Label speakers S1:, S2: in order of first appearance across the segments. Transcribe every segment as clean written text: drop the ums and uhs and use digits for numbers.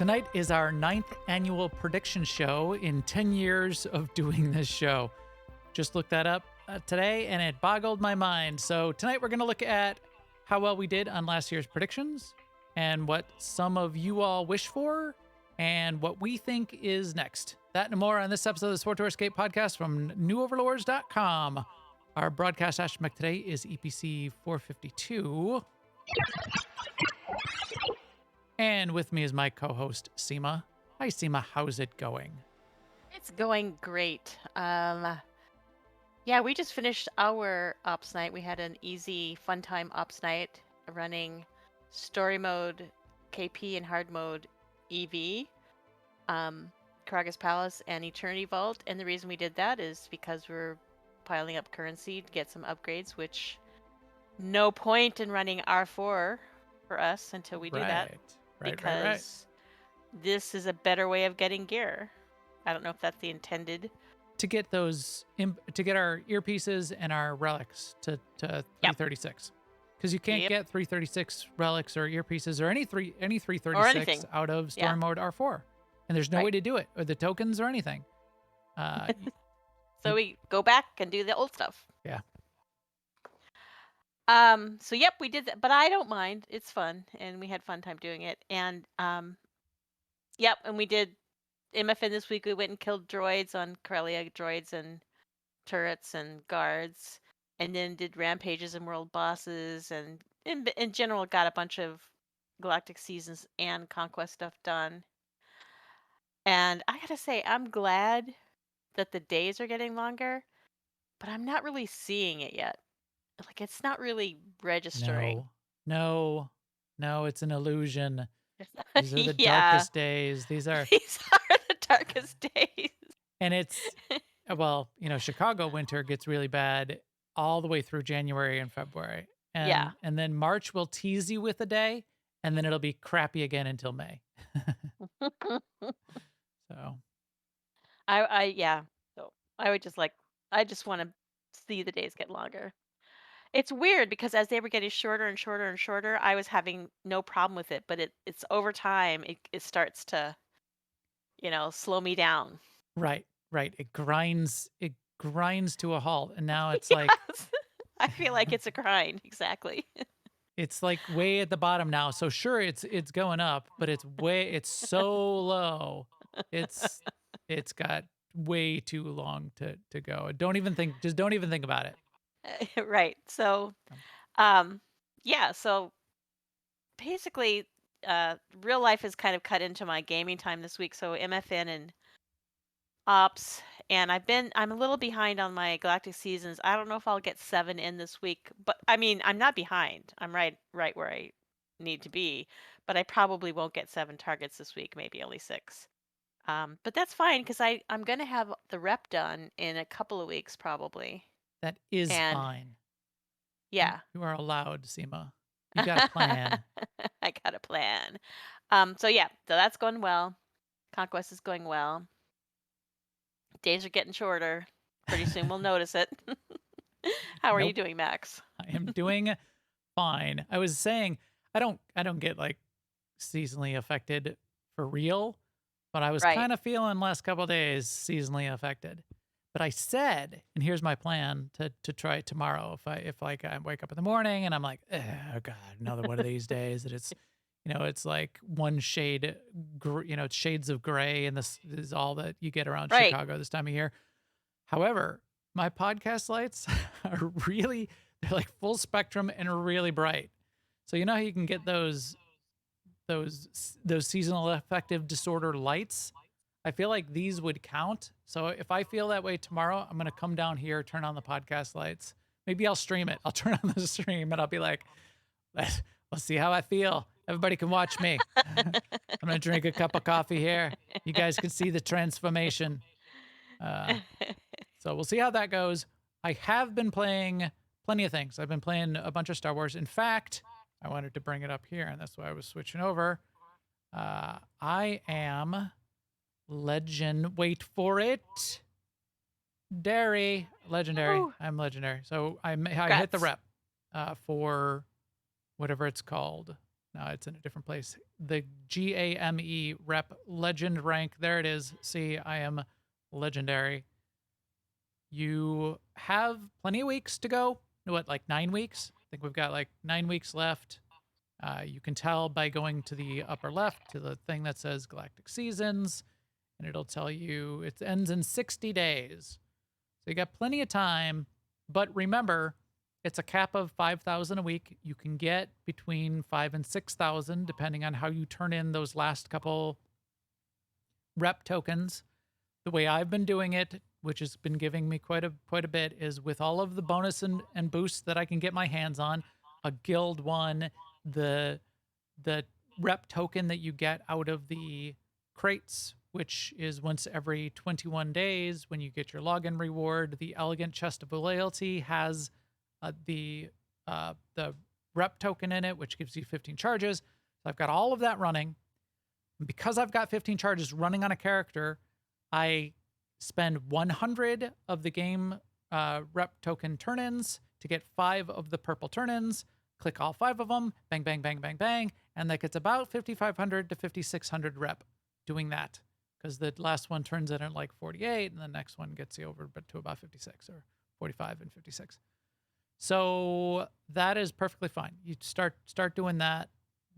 S1: Tonight is our 9th annual prediction show in 10 years of doing this show. Just looked that up today and it boggled my mind. So tonight we're going to look at how well we did on last year's predictions and what some of you all wish for and what we think is next. That and more on this episode of the SWTOR Escape podcast from newoverlords.com. Our broadcast astromech today is EPC 452. And with me is my co-host, Seema. Hi, Seema. How's it going?
S2: It's going great. We just finished our ops night. We had an easy, fun time ops night running story mode, KP, and hard mode EV, Karagas Palace, and Eternity Vault. And the reason we did that is because we're piling up currency to get some upgrades, which no point in running R4 for us until we do that. Because this is a better way of getting gear. I don't know if that's the intended.
S1: To get those, to get our earpieces and our relics to 336. Because you can't get 336 relics or earpieces or any 336 out of story mode R4. And there's no way to do it, or the tokens or anything.
S2: So we go back and do the old stuff.
S1: Yeah.
S2: We did that, but I don't mind. It's fun, and we had fun time doing it. And and we did MFN this week. We went and killed droids on Corellia, droids and turrets and guards, and then did rampages and world bosses, and in general got a bunch of Galactic Seasons and Conquest stuff done. And I gotta say, I'm glad that the days are getting longer, but I'm not really seeing it yet. Like, it's not really registering.
S1: No, it's an illusion. These are the darkest days. These are
S2: the darkest days.
S1: And it's, well, Chicago winter gets really bad all the way through January and February. And then March will tease you with a day, and then it'll be crappy again until May. So.
S2: So I would I just want to see the days get longer. It's weird because as they were getting shorter and shorter and shorter, I was having no problem with it, but it's over time it starts to, slow me down.
S1: Right. It grinds to a halt, and now it's like
S2: I feel like it's a grind, exactly.
S1: It's like way at the bottom now. So sure, it's going up, but it's so low. It's got way too long to go. Don't even think about it.
S2: Right. So, so basically, real life is kind of cut into my gaming time this week. So MFN and ops, and I'm a little behind on my Galactic Seasons. I don't know if I'll get 7 in this week, but I mean, I'm not behind. I'm right where I need to be, but I probably won't get 7 targets this week, maybe only 6. But that's fine because I'm going to have the rep done in a couple of weeks probably.
S1: That is fine.
S2: Yeah.
S1: You are allowed, Seema. You got a plan.
S2: I got a plan. So that's going well. Conquest is going well. Days are getting shorter. Pretty soon we'll notice it. How are you doing, Max?
S1: I am doing fine. I was saying I don't get like seasonally affected for real, but I was kind of feeling last couple of days seasonally affected. But I said, and here's my plan to try it tomorrow. If I wake up in the morning and I'm like, oh God, another one of these days that it's, it's like one shade, it's shades of gray, and this is all that you get around Chicago this time of year. However, my podcast lights are they're like full spectrum and really bright. So how you can get those seasonal affective disorder lights? I feel like these would count. So if I feel that way tomorrow, I'm going to come down here, turn on the podcast lights. Maybe I'll stream it. I'll turn on the stream and I'll be like, let's see how I feel. Everybody can watch me. I'm going to drink a cup of coffee here. You guys can see the transformation. So we'll see how that goes. I have been playing plenty of things. I've been playing a bunch of Star Wars. In fact, I wanted to bring it up here, and that's why I was switching over. I am wait for it. Legendary.
S2: Ooh.
S1: I'm legendary. So I hit the rep for whatever it's called. No, it's in a different place. The GAME rep legend rank. There it is. See, I am legendary. You have plenty of weeks to go. What, like 9 weeks? I think we've got like 9 weeks left. You can tell by going to the upper left to the thing that says Galactic Seasons, and it'll tell you it ends in 60 days. So you got plenty of time. But remember, it's a cap of 5,000 a week. You can get between 5 and 6,000 depending on how you turn in those last couple rep tokens. The way I've been doing it, which has been giving me quite a bit, is with all of the bonus and boosts that I can get my hands on, a guild one, the the rep token that you get out of the crates, which is once every 21 days when you get your login reward. The Elegant Chest of Loyalty has the rep token in it, which gives you 15 charges. So I've got all of that running. And because I've got 15 charges running on a character, I spend 100 of the game rep token turn-ins to get 5 of the purple turn-ins. Click all 5 of them, bang, bang, bang, bang, bang, and that gets about 5,500 to 5,600 rep doing that, because the last one turns in at like 48, and the next one gets you over but to about 56 or 45 and 56. So that is perfectly fine. You start doing that.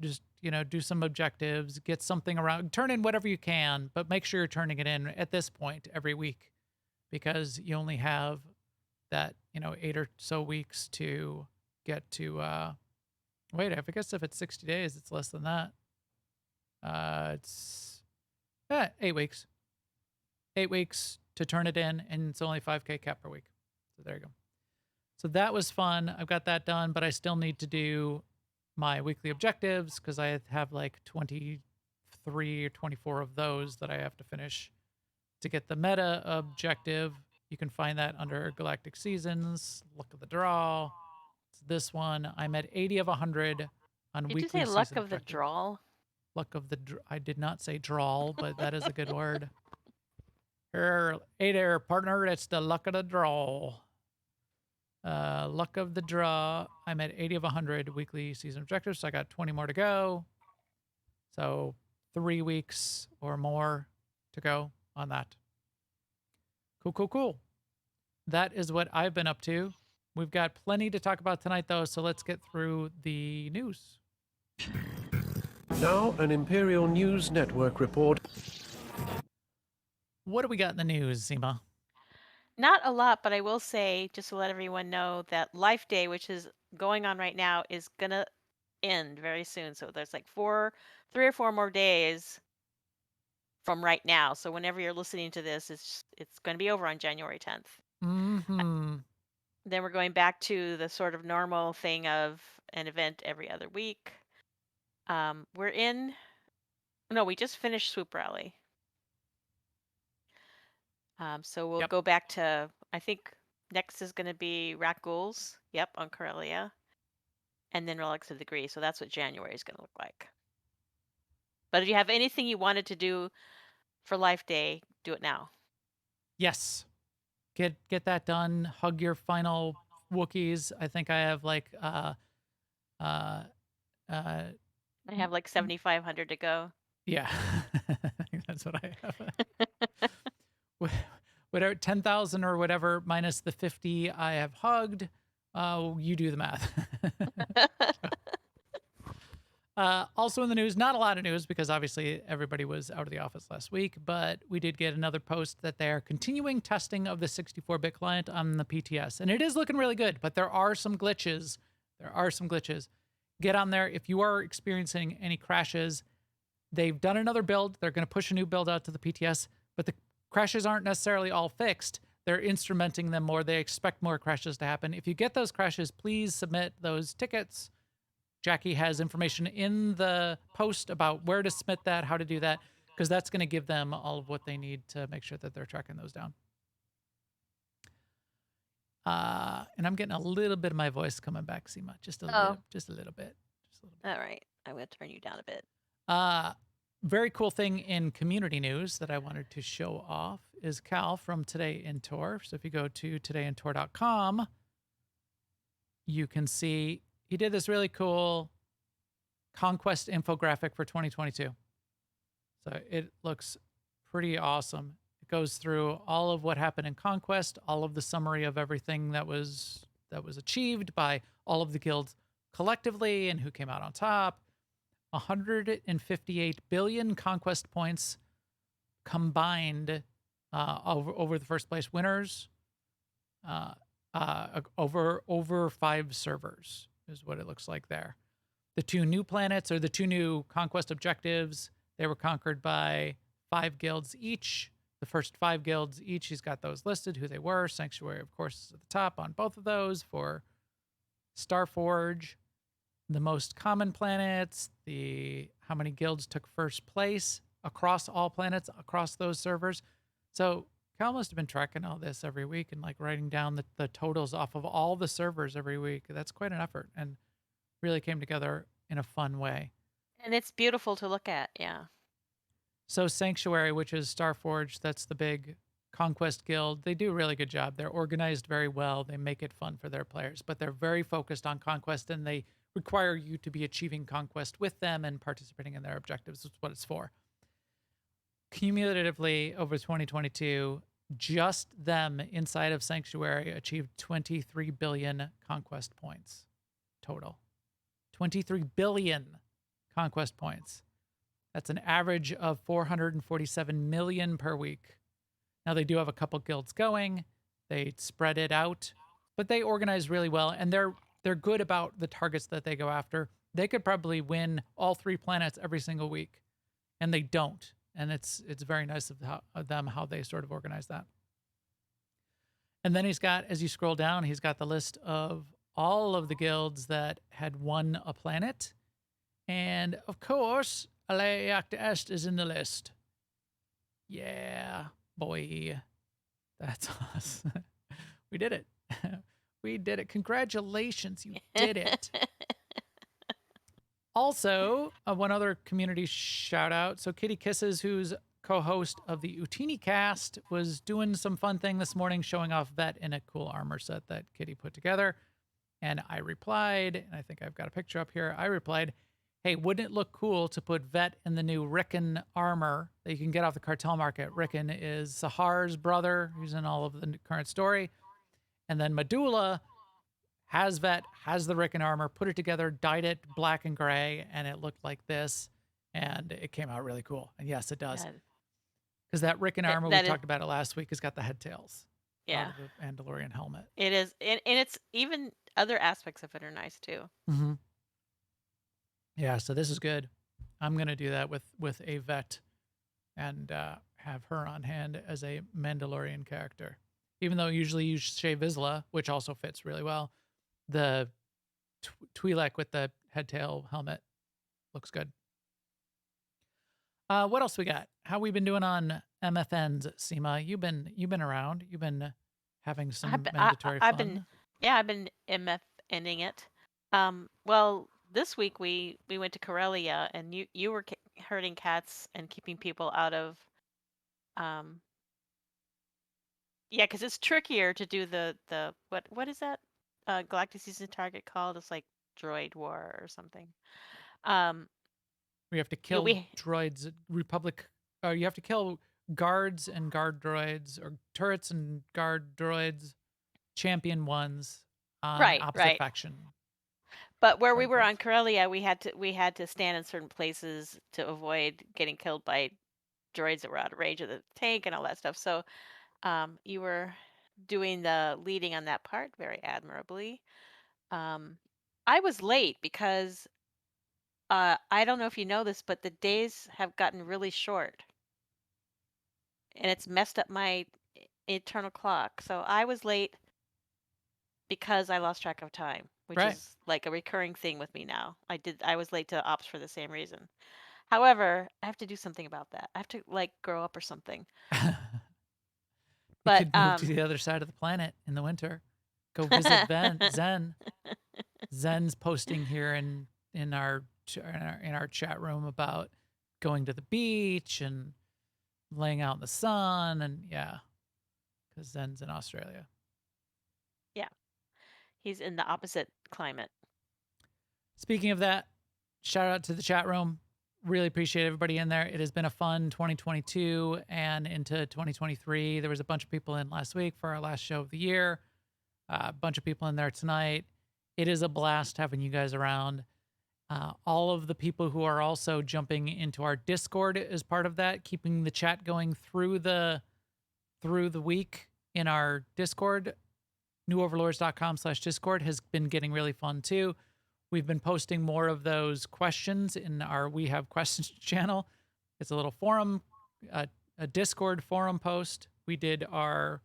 S1: Just, do some objectives, get something around, turn in whatever you can, but make sure you're turning it in at this point every week, because you only have that, 8 or so weeks to get to, wait, I guess if it's 60 days, it's less than that. It's 8 weeks. 8 weeks to turn it in, and it's only 5K cap per week. So there you go. So that was fun. I've got that done, but I still need to do my weekly objectives because I have like 23 or 24 of those that I have to finish to get the meta objective. You can find that under Galactic Seasons, Luck of the Draw. It's this one. I'm at 80 of 100 on
S2: Did you say
S1: weekly
S2: luck
S1: season
S2: of the
S1: objectives.
S2: draw?
S1: Luck of the I did not say drawl, but that is a good word. Hey there, partner. It's the luck of the draw. Luck of the draw. I'm at 80 of 100 weekly season objectives. So I got 20 more to go. So 3 weeks or more to go on that. Cool, cool, cool. That is what I've been up to. We've got plenty to talk about tonight, though, so let's get through the news.
S3: Now, an Imperial News Network report.
S1: What do we got in the news, Seema?
S2: Not a lot, but I will say, just to let everyone know, that Life Day, which is going on right now, is gonna end very soon. So there's like 3 or 4 more days from right now. So whenever you're listening to this, it's going to be over on January 10th.
S1: Mm-hmm.
S2: Then we're going back to the sort of normal thing of an event every other week. We're in. No, we just finished Swoop Rally. So we'll
S1: Yep.
S2: go back to, I think next is going to be Rat Ghouls. Yep, on Corellia. And then Relics of the Degree. So that's what January is going to look like. But if you have anything you wanted to do for Life Day, do it now.
S1: Yes. Get that done. Hug your final Wookiees. I think I have like
S2: I have like 7,500 to go.
S1: yeah. I think that's what I have. Whatever 10,000 or whatever minus the 50 I have hugged. You do the math. Also in the news, not a lot of news because obviously everybody was out of the office last week, but we did get another post that they're continuing testing of the 64-bit client on the PTS. And it is looking really good, but there are some glitches. Get on there. If you are experiencing any crashes, they've done another build. They're going to push a new build out to the PTS, but the crashes aren't necessarily all fixed. They're instrumenting them more. They expect more crashes to happen. If you get those crashes, please submit those tickets. Jackie has information in the post about where to submit that, how to do that, because that's going to give them all of what they need to make sure that they're tracking those down. And I'm getting a little bit of my voice coming back, Seema. Just a little bit.
S2: All right. I'm going to turn you down a bit.
S1: Very cool thing in community news that I wanted to show off is Cal from Today in Tor. So if you go to todayintor.com, you can see he did this really cool conquest infographic for 2022. So it looks pretty awesome. It goes through all of what happened in Conquest, all of the summary of everything that was achieved by all of the guilds collectively and who came out on top. 158 billion conquest points combined over the first place winners. Over 5 servers is what it looks like there. The 2 new planets, or the 2 new conquest objectives, they were conquered by 5 guilds each. The first 5 guilds each, he's got those listed, who they were. Sanctuary, of course, is at the top on both of those for Starforge. The most common planets, how many guilds took first place across all planets, across those servers. So Cal must have been tracking all this every week and like writing down the totals off of all the servers every week. That's quite an effort and really came together in a fun way.
S2: And it's beautiful to look at, yeah.
S1: So Sanctuary, which is Starforge, that's the big conquest guild. They do a really good job. They're organized very well. They make it fun for their players, but they're very focused on conquest, and they require you to be achieving conquest with them and participating in their objectives. That's what it's for. Cumulatively over 2022, just them inside of Sanctuary achieved 23 billion conquest points total. 23 billion conquest points. That's an average of 447 million per week. Now they do have a couple guilds going. They spread it out, but they organize really well, and they're good about the targets that they go after. They could probably win all 3 planets every single week, and they don't. And it's very nice of them how they sort of organize that. And then he's got, as you scroll down, he's got the list of all of the guilds that had won a planet. And of course, Aleact Est is in the list. Yeah, boy. That's us. We did it. We did it. Congratulations, you did it. Also, one other community shout out. So Kitty Kisses, who's co-host of the Utini cast, was doing some fun thing this morning, showing off Vet in a cool armor set that Kitty put together. And I replied, and I think I've got a picture up here. I replied, hey, wouldn't it look cool to put Vet in the new Rickon armor that you can get off the cartel market? Rickon is Sahar's brother, who's in all of the current story. And then Medulla has Vet, has the Rickon armor, put it together, dyed it black and gray, and it looked like this. And it came out really cool. And yes, it does. Because that Rickon armor, we talked about it last week, has got the head tails.
S2: Yeah.
S1: Of the Mandalorian helmet.
S2: It is. And it's even other aspects of it are nice too.
S1: Mm-hmm. Yeah, so this is good. I'm going to do that with a Vet and have her on hand as a Mandalorian character. Even though usually you shave Vizsla, which also fits really well, the Twi'lek with the head tail helmet looks good. What else we got? How we been doing on MFNs, Seema? You've been around. You've been having some mandatory fun.
S2: I've been MFNing it. Well, this week we went to Corellia, and you were herding cats and keeping people out of. Yeah, because it's trickier to do the what is that Galactic Season target called? It's like Droid War or something.
S1: We have to kill droids, Republic. You have to kill guards and guard droids, or turrets and guard droids, champion ones on opposite faction.
S2: But where we were on Corellia, we had to stand in certain places to avoid getting killed by droids that were out of range of the tank and all that stuff. So you were doing the leading on that part very admirably. I was late because I don't know if you know this, but the days have gotten really short. And it's messed up my internal clock. So I was late because I lost track of time, which is like a recurring thing with me now. I was late to ops for the same reason. However, I have to do something about that. I have to like grow up or something.
S1: But you could move to the other side of the planet in the winter. Go visit Zen. Zen's posting here in our chat room about going to the beach and laying out in the sun, and yeah, because Zen's in Australia.
S2: Yeah, he's in the opposite climate.
S1: Speaking of that, shout out to the chat room. Really appreciate everybody in there. It has been a fun 2022 and into 2023. There was a bunch of people in last week for our last show of the year. A bunch of people in there tonight. It is a blast having you guys around. All of the people who are also jumping into our Discord as part of that, keeping the chat going through the week in our Discord. newoverlords.com/Discord has been getting really fun too. We've been posting more of those questions in our We Have Questions channel. It's a little forum, a Discord forum post. We did our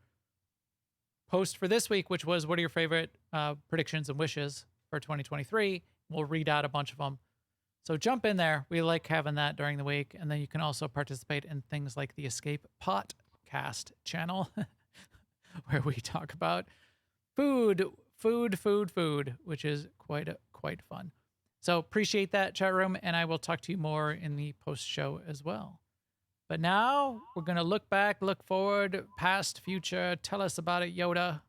S1: post for this week, which was what are your favorite predictions and wishes for 2023. We'll read out a bunch of them. So jump in there. We like having that during the week. And then you can also participate in things like the Escape Podcast channel, where we talk about food, which is quite fun. So appreciate that, chat room, and I will talk to you more in the post-show as well. But now we're going to look back, look forward, past, future. Tell us about it, Yoda.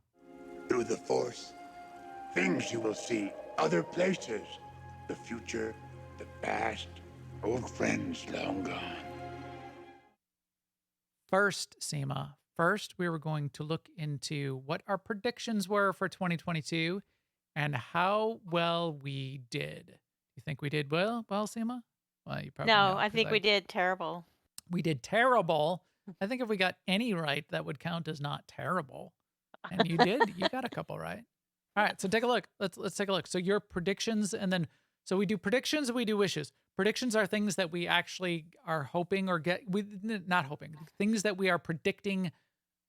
S4: Through the Force, things you will see, other places, the future, the past, old friends long gone.
S1: First, Seema, we were going to look into what our predictions were for 2022 and how well we did. You think we did well, Seema? Well, you probably
S2: No,
S1: know,
S2: I think we did terrible.
S1: We did terrible. I think if we got any right, that would count as not terrible. And you did. You got a couple right. All right, so take a look. Let's take a look. So your predictions, and then so we do predictions and we do wishes. Predictions are things that we actually are hoping or not hoping. Things that we are predicting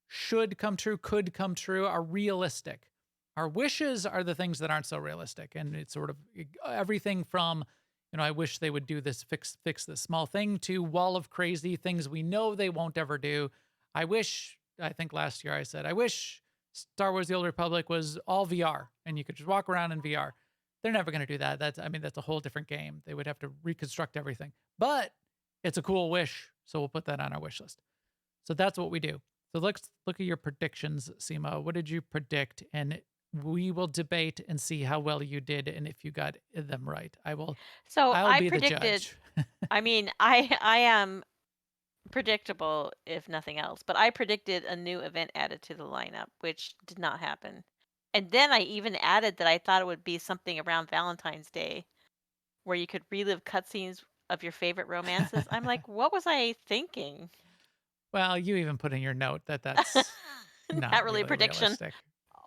S1: should come true, could come true, are realistic. Our wishes are the things that aren't so realistic, and it's sort of everything from, I wish they would do this, fix this small thing, to wall of crazy things we know they won't ever do. I think last year I said, I wish Star Wars The Old Republic was all VR and you could just walk around in VR. They're never going to do that. That's a whole different game. They would have to reconstruct everything. But it's a cool wish, so we'll put that on our wish list. So that's what we do. So let's look at your predictions, Seema. What did you predict? And we will debate and see how well you did and if you got them right. I'll be
S2: predicted,
S1: the judge.
S2: I am predictable if nothing else, but I predicted a new event added to the lineup, which did not happen. And then I even added that I thought it would be something around Valentine's Day where you could relive cutscenes of your favorite romances. I'm like, what was I thinking?
S1: Well, you even put in your note that that's not really
S2: a prediction.
S1: Realistic.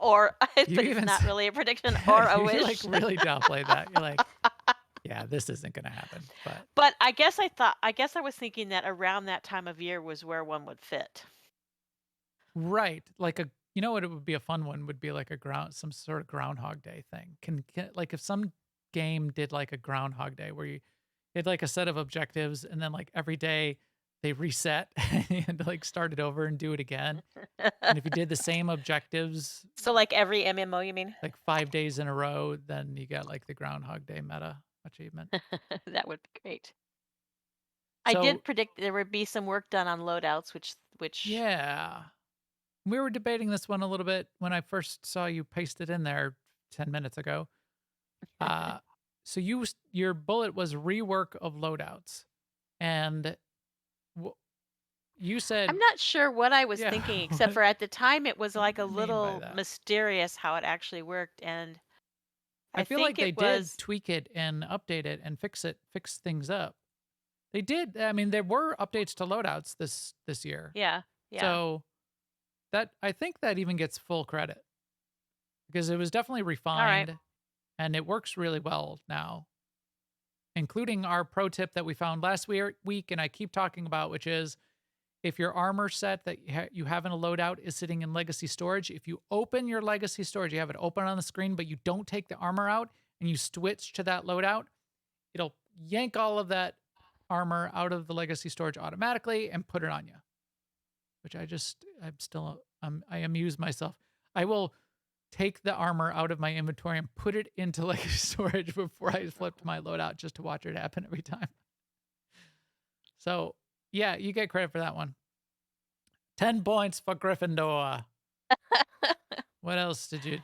S2: Or it's not really a prediction or a wish.
S1: You really downplay that. You're like, yeah, this isn't going to happen.
S2: But I guess I was thinking that around that time of year was where one would fit.
S1: Right. Like what it would be a fun one would be like some sort of Groundhog Day thing. Can like if some game did like a Groundhog Day where you had like a set of objectives and then like every day they reset and like start it over and do it again. And if you did the same objectives,
S2: so like every MMO, you mean?
S1: Like 5 days in a row, then you get like the Groundhog Day meta achievement.
S2: That would be great. I did predict there would be some work done on loadouts, which
S1: yeah. We were debating this one a little bit when I first saw you paste it in there 10 minutes ago. So your bullet was rework of loadouts, and you said
S2: I'm not sure what I was thinking, except for at the time it was like a little mysterious how it actually worked, and
S1: I feel like they did tweak it and update it and fix things up. They did. I mean, there were updates to loadouts this year.
S2: Yeah.
S1: So I think that even gets full credit because it was definitely refined and it works really well now, including our pro tip that we found last week and I keep talking about, which is if your armor set that you have in a loadout is sitting in legacy storage, if you open your legacy storage, you have it open on the screen, but you don't take the armor out and you switch to that loadout, it'll yank all of that armor out of the legacy storage automatically and put it on you. Which I amuse myself. I will take the armor out of my inventory and put it into legacy storage before I flipped my loadout just to watch it happen every time. So yeah, you get credit for that one. 10 points for Gryffindor. What else did you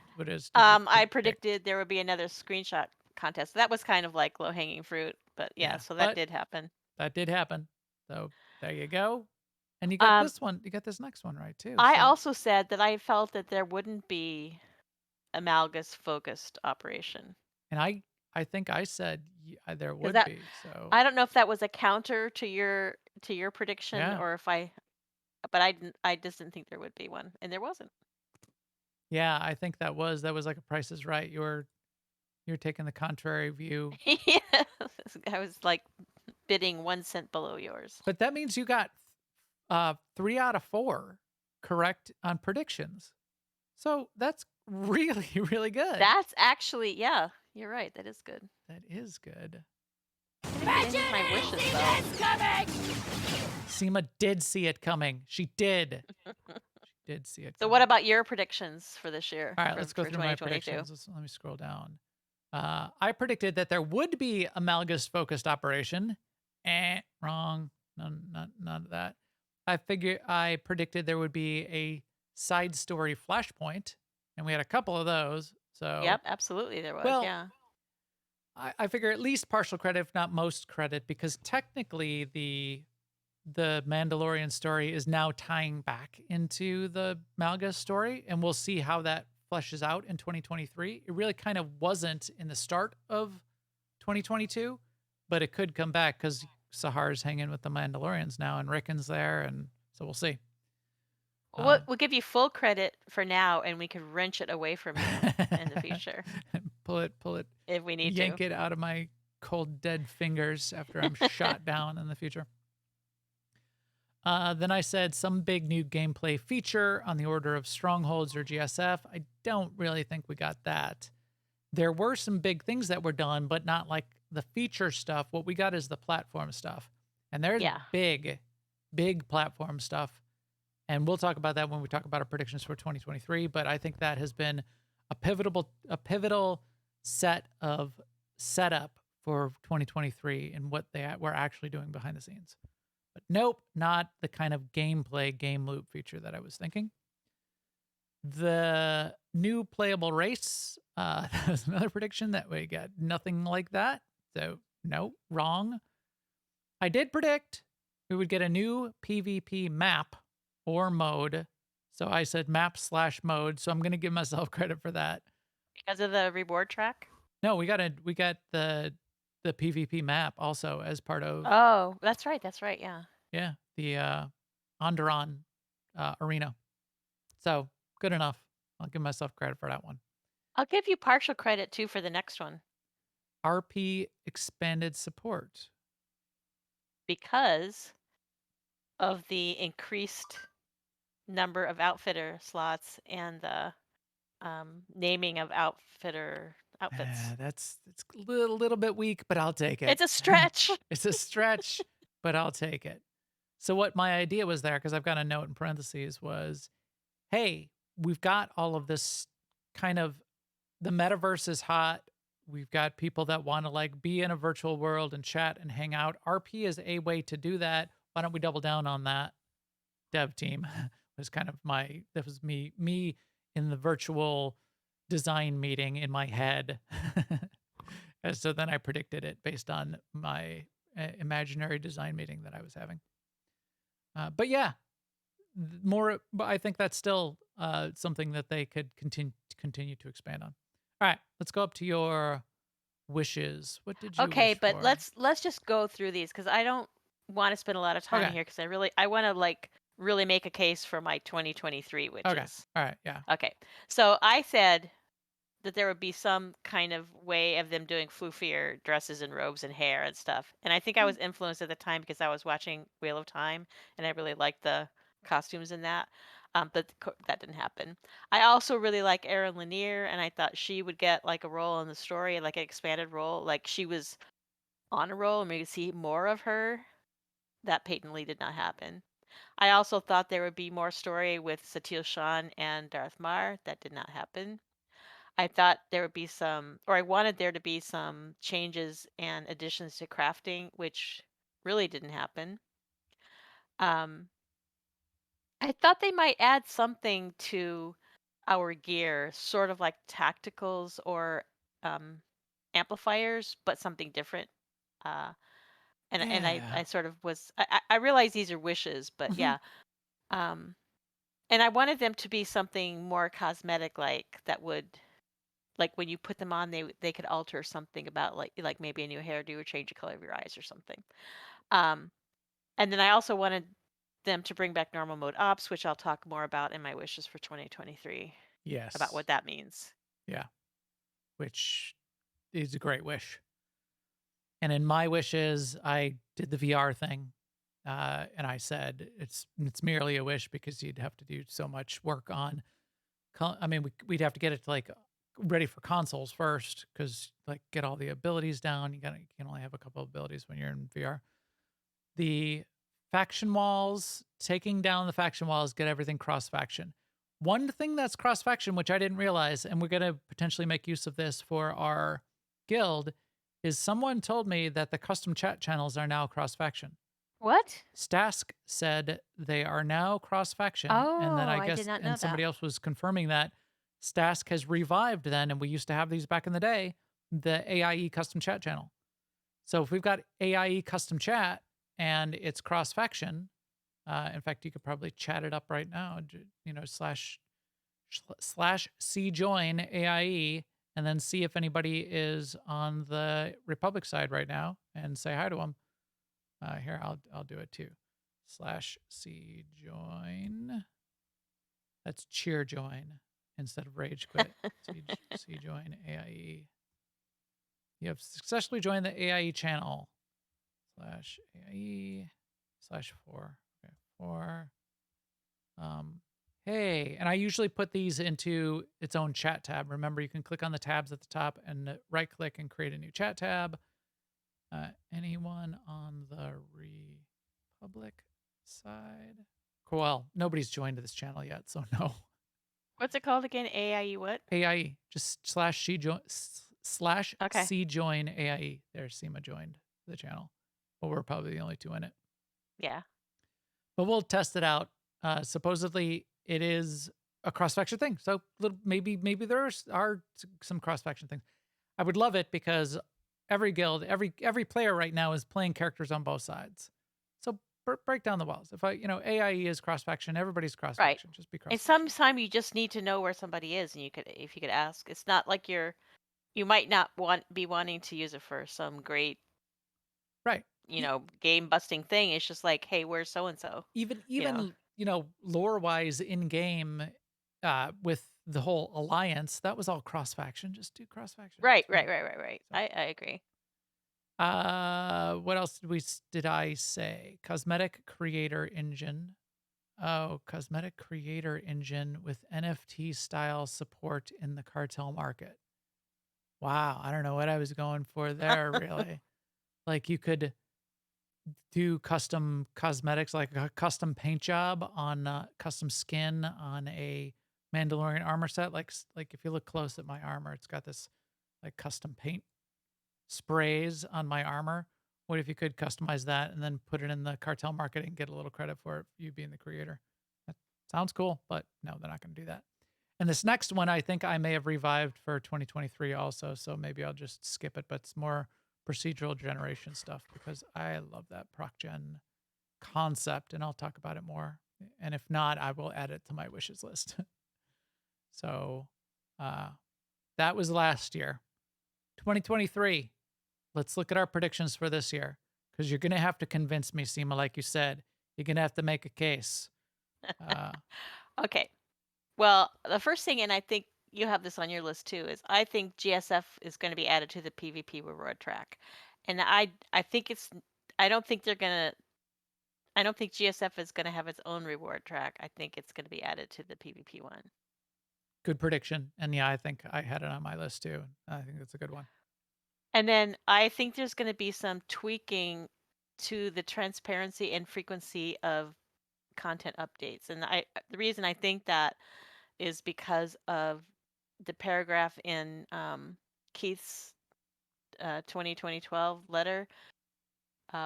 S2: I predicted there would be another screenshot contest. That was kind of like low hanging fruit, but yeah,
S1: Yeah,
S2: so that
S1: but
S2: did happen.
S1: that did happen. So there you go. And you got
S2: Um,
S1: this one. You got this next one right too.
S2: I
S1: So,
S2: also said that I felt that there wouldn't be a Malgus focused operation
S1: and I think I said there
S2: because
S1: would
S2: that
S1: be. So
S2: I don't know if that was a counter to your prediction
S1: yeah,
S2: or if I, but I just didn't think there would be one, and there wasn't.
S1: yeah, I think that was like a Price is Right. You're taking the contrary view,
S2: Yes, I was like bidding 1 cent below yours.
S1: but that means you got 3 out of 4 correct on predictions. So that's really really good.
S2: That's actually, yeah, you're right. That is good.
S1: That is good.
S2: I didn't get any of my wishes though.
S1: Seema did see it coming. She did. She did see it
S2: So what
S1: coming.
S2: about your predictions for this year
S1: All right, let's go
S2: for
S1: through my
S2: 2022?
S1: predictions. Let me scroll down. I predicted that there would be a Malgus focused operation. Wrong. None of that. I predicted there would be a side story flashpoint, and we had a couple of those. So,
S2: Yep, absolutely there was.
S1: well,
S2: Yeah.
S1: I figure at least partial credit, if not most credit, because technically the Mandalorian story is now tying back into the Malgus story, and we'll see how that fleshes out in 2023. It really kind of wasn't in the start of 2022, but it could come back because Sahar's hanging with the Mandalorians now, and Rickon's there, and so we'll see.
S2: We'll give you full credit for now, and we could wrench it away from you in the future
S1: pull it,
S2: if we need
S1: yank
S2: to.
S1: it out of my cold, dead fingers after I'm shot down in the future. Then I said some big new gameplay feature on the order of Strongholds or GSF. I don't really think we got that. There were some big things that were done, but not like the feature stuff. What we got is the platform stuff. And there's
S2: Yeah.
S1: big platform stuff. And we'll talk about that when we talk about our predictions for 2023. But I think that has been a pivotal set of setup for 2023 and what they were actually doing behind the scenes. But nope, not the kind of gameplay game loop feature that I was thinking. The new playable race, that was another prediction that we got nothing like that. So no, wrong. I did predict we would get a new PvP map or mode. So I said map/mode. So I'm going to give myself credit for that.
S2: Because of the reward track?
S1: No, we got the PvP map also as part of
S2: Oh, that's right. That's right. Yeah.
S1: the Onderon arena. So good enough. I'll give myself credit for that one.
S2: I'll give you partial credit too for the next one
S1: RP expanded support.
S2: because of the increased number of outfitter slots and the naming of outfitter outfits.
S1: It's a little bit weak, but I'll take it.
S2: It's a stretch.
S1: It's a stretch, but I'll take it. So what my idea was there, because I've got a note in parentheses, was, hey, we've got all of this kind of, the metaverse is hot. We've got people that want to like be in a virtual world and chat and hang out. RP is a way to do that. Why don't we double down on that? Dev team was kind of that was me in the virtual design meeting in my head. And so then I predicted it based on my imaginary design meeting that I was having. But yeah, but I think that's still something that they could continue to expand on. All right, let's go up to your wishes. What did you
S2: Okay,
S1: wish
S2: but
S1: for?
S2: let's just go through these because I don't want to spend a lot of time
S1: Okay.
S2: here because I want to like really make a case for my 2023
S1: Okay.
S2: witches.
S1: All right. Yeah.
S2: Okay. So I said that there would be some kind of way of them doing floofier dresses and robes and hair and stuff. And I think I was influenced at the time because I was watching Wheel of Time and I really liked the costumes in that. But that didn't happen. I also really like Erin Lanier, and I thought she would get like a role in the story, like an expanded role. Like she was on a roll and we could see more of her. That patently did not happen. I also thought there would be more story with Satil Shan and Darth Mar. That did not happen. I thought there would be some, or I wanted there to be some changes and additions to crafting, which really didn't happen. Um, I thought they might add something to our gear, sort of like tacticals or um, amplifiers, but something different. Uh, and I
S1: Yeah.
S2: sort of was I realize these are wishes, but
S1: Mhm.
S2: yeah. Um, and I wanted them to be something more cosmetic, like that would like when you put them on, they could alter something about like maybe a new hairdo or change the color of your eyes or something. Um, and then I also wanted them to bring back normal mode ops, which I'll talk more about in my wishes for 2023 about
S1: Yes.
S2: what that means.
S1: Yeah. Which is a great wish. And in my wishes, I did the VR thing, and I said it's merely a wish because you'd have to do so much work on. I mean, we'd have to get it to like ready for consoles first because like get all the abilities down. You can only have a couple of abilities when you're in VR. The faction walls, taking down the faction walls, get everything cross faction. One thing that's cross faction, which I didn't realize, and we're going to potentially make use of this for our guild, is someone told me that the custom chat channels are now cross faction.
S2: What?
S1: Stask said they are now cross faction. And then
S2: Oh,
S1: I
S2: I did
S1: guess,
S2: not know
S1: and
S2: that.
S1: somebody else was confirming that Stask has revived then, and we used to have these back in the day, the AIE custom chat channel. So if we've got AIE custom chat and it's cross faction, in fact, you could probably chat it up right now, slash C join AIE, and then see if anybody is on the Republic side right now and say hi to them. Here, I'll do it too. Slash C join. That's cheer join instead of rage quit. C join AIE. You have successfully joined the AIE channel. Slash AIE slash 4. Okay, 4. Hey, and I usually put these into its own chat tab. Remember, you can click on the tabs at the top and right click and create a new chat tab. Anyone on the Republic side? Cool. Well, nobody's joined this channel yet, so no.
S2: What's it called again? AIE what?
S1: AIE, just slash
S2: Okay.
S1: C join AIE. There's Seema joined the channel. But we're probably the only two in it.
S2: Yeah.
S1: But we'll test it out. Supposedly, it is a cross faction thing. So maybe there are some cross faction things. I would love it because every guild, every player right now is playing characters on both sides. So break down the walls. If AIE is cross faction, everybody's cross
S2: Right.
S1: faction. Just be cross
S2: And
S1: faction.
S2: sometimes you just need to know where somebody is, and if you could ask. It's not like you might not be wanting to use it for some great,
S1: Right.
S2: game busting thing. It's just like, hey, where's so and so?
S1: Even
S2: You know.
S1: lore wise in game, with the whole alliance, that was all cross faction. Just do cross faction.
S2: Right,
S1: It's
S2: right,
S1: fine.
S2: right, right, right.
S1: So.
S2: I agree.
S1: What else did I say? Cosmetic creator engine. Oh, cosmetic creator engine with NFT style support in the cartel market. Wow, I don't know what I was going for there really. Like you could do custom cosmetics, like a custom paint job on custom skin on a Mandalorian armor set. Like if you look close at my armor, it's got this like custom paint sprays on my armor. What if you could customize that and then put it in the cartel market and get a little credit for it, you being the creator? That sounds cool, but no, they're not going to do that. And this next one, I think I may have revived for 2023 also, so maybe I'll just skip it. But it's more procedural generation stuff because I love that proc gen concept, and I'll talk about it more. And if not, I will add it to my wishes list. So that was last year. 2023. Let's look at our predictions for this year because you're going to have to convince me, Seema, like you said. You're going to have to make a case. Uh,
S2: Okay. Well, the first thing, and I think you have this on your list too, is I think GSF is going to be added to the PvP reward track, and I think it's I don't think they're gonna I don't think GSF is going to have its own reward track. I think it's going to be added to the PvP one.
S1: Good prediction. And yeah, I think I had it on my list too. I think that's a good one.
S2: And then I think there's going to be some tweaking to the transparency and frequency of content updates. And the reason I think that is because of the paragraph in Keith's 2012 letter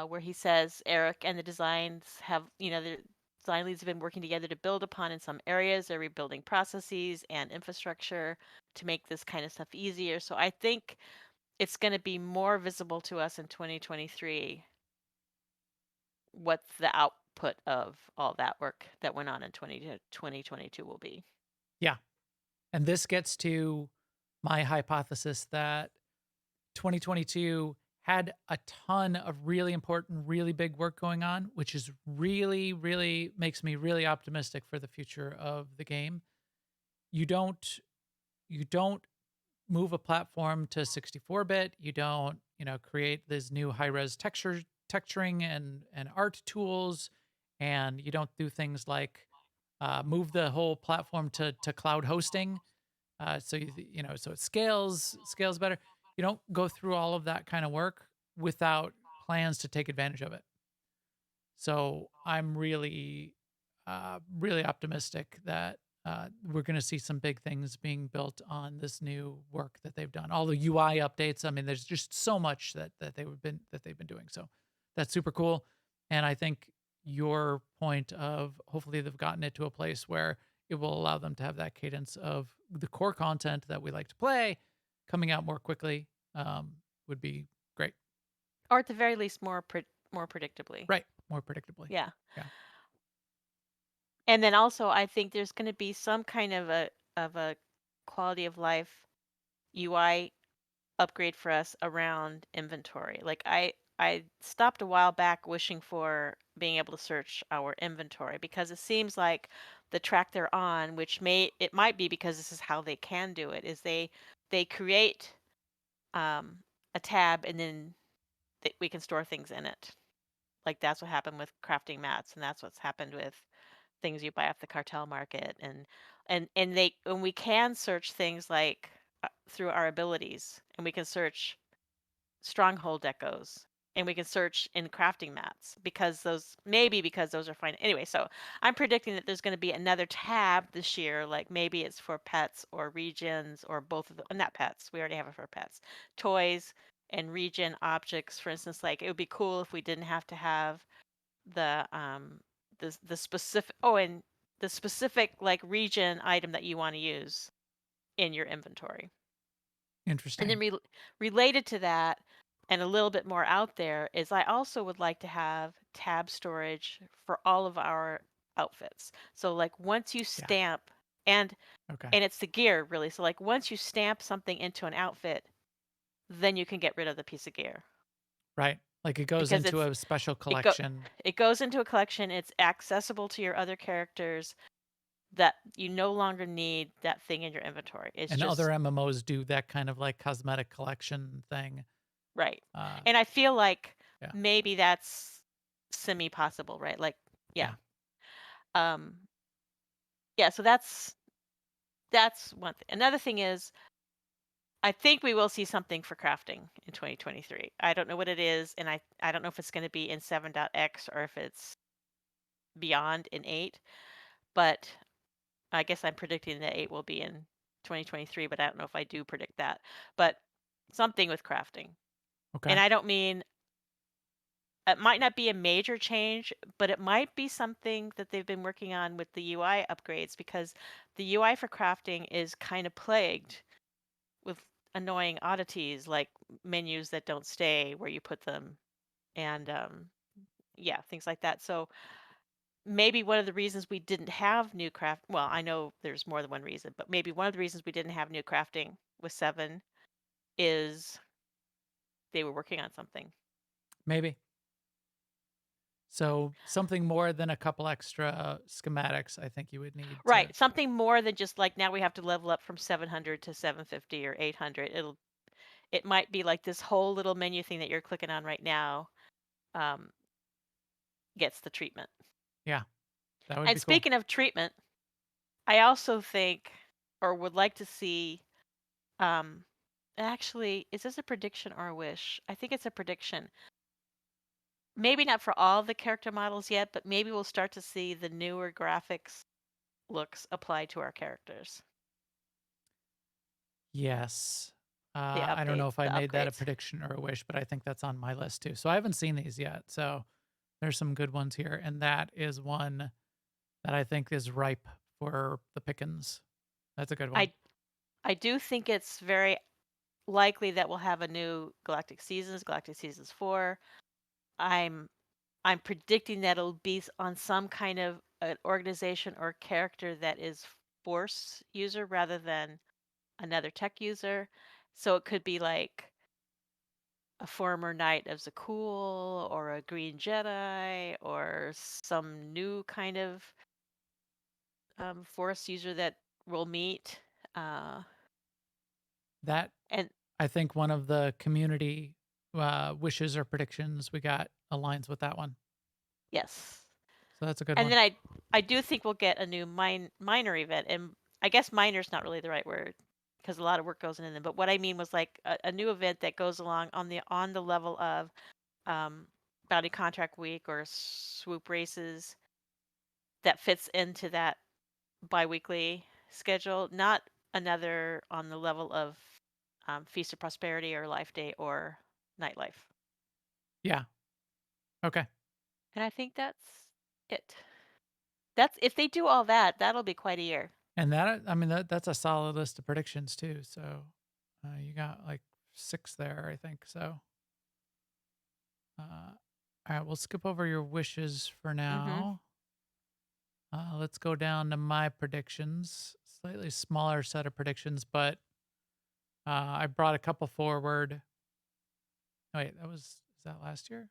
S2: where he says Eric and the designs have, the design leads have been working together to build upon in some areas. They're rebuilding processes and infrastructure to make this kind of stuff easier. So I think it's going to be more visible to us in 2023 what the output of all that work that went on in 2022 will be.
S1: Yeah. And this gets to my hypothesis that 2022 had a ton of really important, really big work going on, which is really, really makes me really optimistic for the future of the game. You don't you don't move a platform to 64-bit. You don't, create these new high-res texturing and art tools, and you don't do things like move the whole platform to cloud hosting. So it scales better. You don't go through all of that kind of work without plans to take advantage of it. So I'm really, really optimistic that we're going to see some big things being built on this new work that they've done. All the UI updates. I mean, there's just so much that they've been doing. So that's super cool. And I think your point of hopefully they've gotten it to a place where it will allow them to have that cadence of the core content that we like to play coming out more quickly would be great.
S2: Or at the very least more predictably.
S1: Right. More predictably.
S2: Yeah.
S1: Yeah.
S2: And then also I think there's going to be some kind of a quality of life UI upgrade for us around inventory. Like I stopped a while back wishing for being able to search our inventory because it seems like the track they're on, which it might be because this is how they can do it, is they create um, a tab and then we can store things in it. Like that's what happened with crafting mats, and that's what's happened with things you buy off the cartel market, and we can search things like through our abilities, and we can search stronghold decos, and we can search in crafting mats because those are fine anyway. So I'm predicting that there's going to be another tab this year, like maybe it's for pets or regions or both of the, not pets, we already have it for pets, toys and region objects. For instance, like it would be cool if we didn't have to have the the specific, oh, and the specific like region item that you want to use in your inventory. And then
S1: Interesting.
S2: related to that, and a little bit more out there, is I also would like to have tab storage for all of our outfits. So like once you
S1: Yeah.
S2: stamp, and
S1: Okay.
S2: and it's the gear really. So like once you stamp something into an outfit, then you can get rid of the piece of gear
S1: Right. Like it goes
S2: because
S1: into a special
S2: it go
S1: collection,
S2: it goes into a collection. It's accessible to your other characters that you no longer need that thing in your inventory. It's
S1: and other
S2: just
S1: MMOs do that kind of like cosmetic collection thing.
S2: right.
S1: Uh,
S2: And I feel like
S1: yeah.
S2: maybe that's semi possible, right? Like, yeah.
S1: Yeah.
S2: Um, yeah, so that's one thing. Another thing is I think we will see something for crafting in 2023. I don't know what it is, and I don't know if it's going to be in 7.x or if it's beyond in 8, but I guess I'm predicting that 8 will be in 2023, but I don't know if I do predict that. But something with crafting. And
S1: Okay.
S2: I don't mean it might not be a major change, but it might be something that they've been working on with the UI upgrades because the UI for crafting is kind of plagued with annoying oddities like menus that don't stay where you put them and yeah, things like that. So maybe one of the reasons we didn't have new craft, well, I know there's more than one reason, but maybe one of the reasons we didn't have new crafting with 7 is they were working on something.
S1: Maybe. So something more than a couple extra schematics, I think you would need to.
S2: Right, something more than just like now we have to level up from 700 to 750 or 800. It might be like this whole little menu thing that you're clicking on right now um, gets the treatment.
S1: Yeah. That would
S2: And
S1: be cool.
S2: speaking of treatment, I also think or would like to see um, actually, is this a prediction or a wish? I think it's a prediction. Maybe not for all the character models yet, but maybe we'll start to see the newer graphics looks applied to our characters.
S1: Yes.
S2: The
S1: I don't know if I
S2: the
S1: made that a
S2: upgrades.
S1: prediction or a wish, but I think that's on my list too. So I haven't seen these yet. So there's some good ones here. And that is one that I think is ripe for the pickings. That's a good one.
S2: I I do think it's very likely that we'll have a new Galactic Seasons 4. I'm I'm predicting that it'll be on some kind of an organization or character that is Force user rather than another tech user. So it could be like a former knight of Zakul or a green Jedi or some new kind of Force user that we'll meet. Uh,
S1: That
S2: and
S1: I think one of the community wishes or predictions we got aligns with that one.
S2: yes.
S1: So that's a good
S2: And
S1: one.
S2: then I do think we'll get a new minor event, and I guess minor's not really the right word because a lot of work goes into them. But what I mean was like a new event that goes along on the level of um, bounty contract week or swoop races that fits into that biweekly schedule, not another on the level of Feast of Prosperity or Life Day or Nightlife.
S1: Yeah. Okay.
S2: And I think that's it. That's if they do all that, that'll be quite a year.
S1: And that I mean that's a solid list of predictions too. So you got like 6 there, I think. So all right, we'll skip over your wishes for
S2: Mm-hmm.
S1: now. Let's go down to my predictions. Slightly smaller set of predictions, but I brought a couple forward. Oh, wait, is that last year?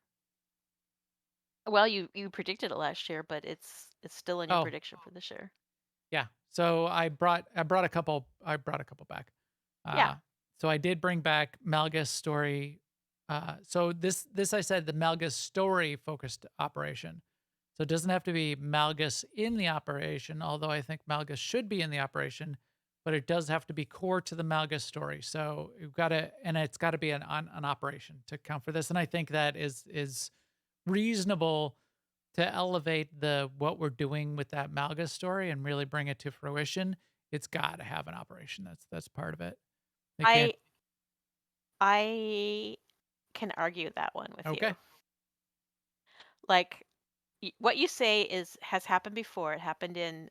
S2: Well, you predicted it last year, but it's still in your
S1: Oh,
S2: prediction for this year.
S1: yeah. So I brought a couple back.
S2: Yeah.
S1: Uh, so I did bring back Malgus story. So this I said the Malgus story focused operation. So it doesn't have to be Malgus in the operation, although I think Malgus should be in the operation, but it does have to be core to the Malgus story. So you've got to, and it's got to be an operation to count for this. And I think that is reasonable to elevate the what we're doing with that Malgus story and really bring it to fruition. It's got to have an operation. That's part of it. They can't.
S2: I I can argue that one with
S1: Okay.
S2: you. Like what you say is has happened before. It happened in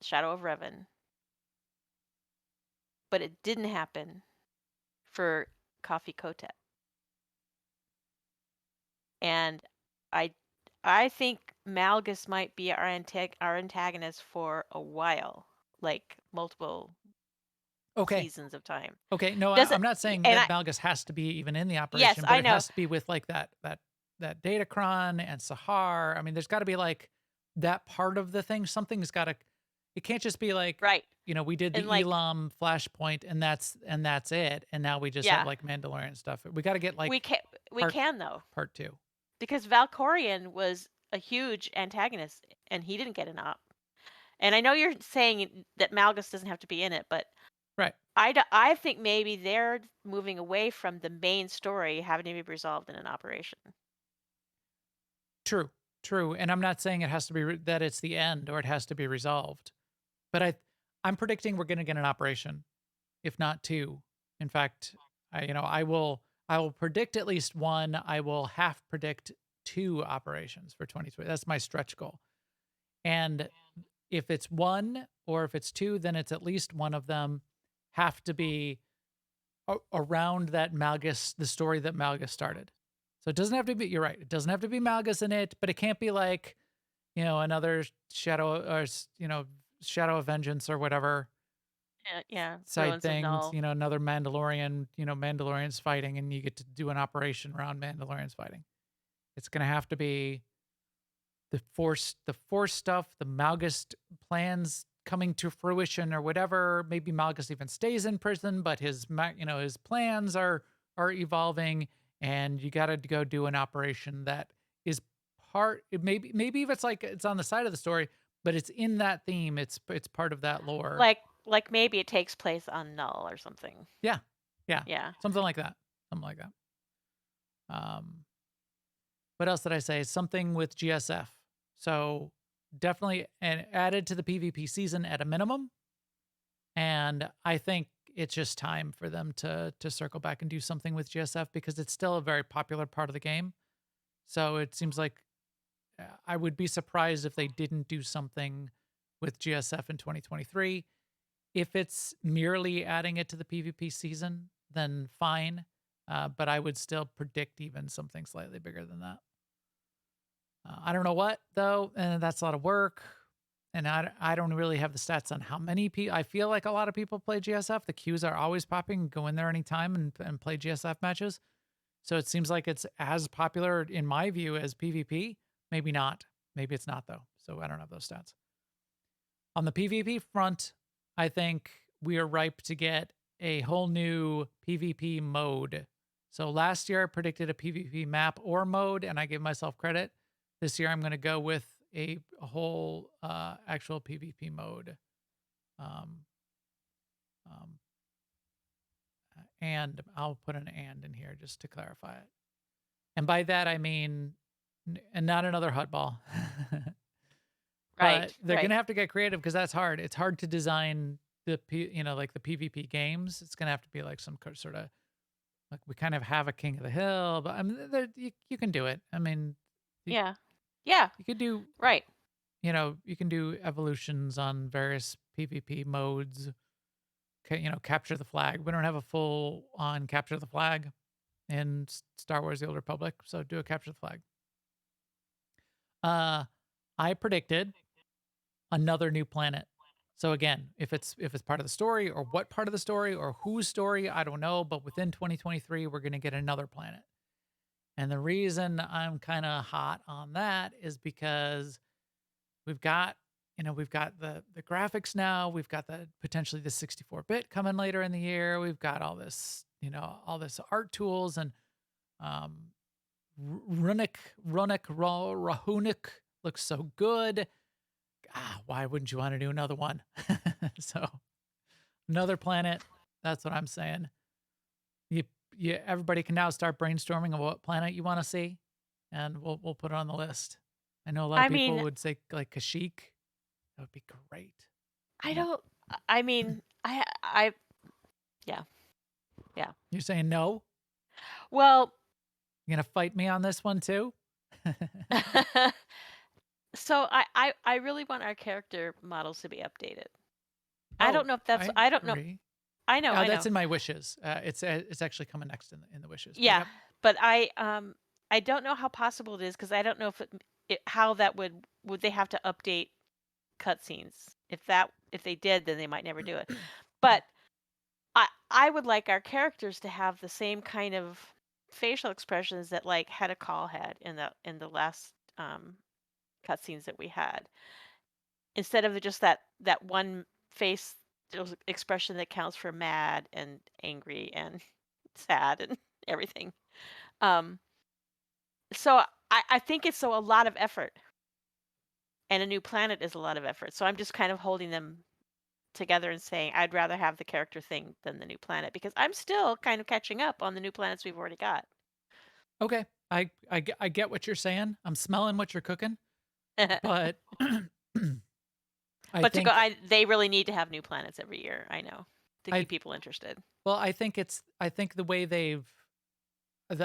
S2: Shadow of Revan, but it didn't happen for Coffee Kotet. And I I think Malgus might be our antagonist for a while, like multiple
S1: Okay.
S2: seasons of time.
S1: Okay, no,
S2: Doesn't
S1: I'm not saying
S2: and
S1: that
S2: I
S1: Malgus has to be even in the
S2: yes,
S1: operation, but
S2: I
S1: it
S2: know.
S1: has to be with like that Datacron and Sahar. I mean, there's got to be like that part of the thing. Something's got to. It can't just be like,
S2: Right.
S1: we did
S2: And
S1: the
S2: like
S1: Elam flashpoint and that's it, and now we just have
S2: yeah,
S1: like Mandalorian stuff. We got to get
S2: we
S1: like
S2: can we
S1: part
S2: can though.
S1: part two.
S2: Because Valkorion was a huge antagonist and he didn't get an op. And I know you're saying that Malgus doesn't have to be in it, but
S1: Right.
S2: I think maybe they're moving away from the main story having to be resolved in an operation.
S1: True. True. And I'm not saying it has to be that it's the end or it has to be resolved, but I'm predicting we're going to get an operation, if not two. In fact, I will predict at least one. I will half predict two operations for 2020. That's my stretch goal. And if it's one or if it's two, then it's at least one of them have to be around that Malgus, the story that Malgus started. So it doesn't have to be, you're right. It doesn't have to be Malgus in it, but it can't be like, another Shadow or, Shadow of Vengeance or whatever
S2: Yeah,
S1: side
S2: Ruins of
S1: things,
S2: Null.
S1: another Mandalorian, Mandalorians fighting and you get to do an operation around Mandalorians fighting. It's going to have to be the force stuff, the Malgus plans coming to fruition or whatever. Maybe Malgus even stays in prison, but his plans are evolving and you got to go do an operation that is maybe if it's like it's on the side of the story, but it's in that theme. It's part of that lore.
S2: Like maybe it takes place on Null or something.
S1: Yeah. Yeah.
S2: Yeah.
S1: Something like that. Something like that. Um, what else did I say? Something with GSF. So definitely added to the PvP season at a minimum. And I think it's just time for them to circle back and do something with GSF because it's still a very popular part of the game. So it seems like I would be surprised if they didn't do something with GSF in 2023. If it's merely adding it to the PvP season, then fine. But I would still predict even something slightly bigger than that. I don't know what though, and that's a lot of work. And I don't really have the stats on how many people. I feel like a lot of people play GSF. The queues are always popping. Go in there anytime and play GSF matches. So it seems like it's as popular in my view as PvP. Maybe not. Maybe it's not though. So I don't have those stats. On the PvP front, I think we are ripe to get a whole new PvP mode. So last year I predicted a PvP map or mode, and I gave myself credit. This year I'm going to go with a whole actual PvP mode. Um, um, and I'll put an and in here just to clarify it. And by that I mean, and not another hut ball. But
S2: Right.
S1: they're
S2: Right.
S1: gonna have to get creative because that's hard. It's hard to design like the PvP games. It's gonna have to be like some sort of like we kind of have a King of the Hill, but I mean, you can do it. I mean, you,
S2: Yeah. Yeah.
S1: you could do,
S2: Right.
S1: you can do evolutions on various PvP modes. Capture the flag. We don't have a full on capture the flag in Star Wars: The Old Republic, so do a capture the flag. I predicted another new planet. So again, if it's part of the story or what part of the story or whose story, I don't know, but within 2023 we're going to get another planet. And the reason I'm kind of hot on that is because we've got the graphics now, we've got the potentially the 64-bit coming later in the year. We've got all this, all this art tools and um Rahunik looks so good. Why wouldn't you want to do another one? So another planet. That's what I'm saying. You, everybody can now start brainstorming of what planet you want to see, and we'll put it on the list. I know a lot of
S2: I
S1: people
S2: mean,
S1: would say like Kashyyyk. That would be great.
S2: I
S1: Yeah.
S2: don't. I mean, I. Yeah. Yeah.
S1: You're saying no?
S2: Well.
S1: You're gonna fight me on this one too?
S2: So I really want our character models to be updated. I don't
S1: Oh,
S2: know if that's.
S1: I
S2: I don't know.
S1: agree.
S2: I know. I
S1: That's
S2: know.
S1: in my wishes. It's actually coming next in the wishes. But
S2: Yeah,
S1: yep.
S2: but I don't know how possible it is because I don't know if how that would they have to update cutscenes. If they did, then they might never do it. But I would like our characters to have the same kind of facial expressions that like Hedda Call had in the last cutscenes that we had. Instead of just that one face expression that counts for mad and angry and sad and everything. Um so I think it's a lot of effort, and a new planet is a lot of effort. So I'm just kind of holding them together and saying I'd rather have the character thing than the new planet because I'm still kind of catching up on the new planets we've already got.
S1: Okay. I get what you're saying. I'm smelling what you're cooking, but I
S2: But
S1: think
S2: they really need to have new planets every year. I know, to
S1: I
S2: keep people interested.
S1: well, I think the way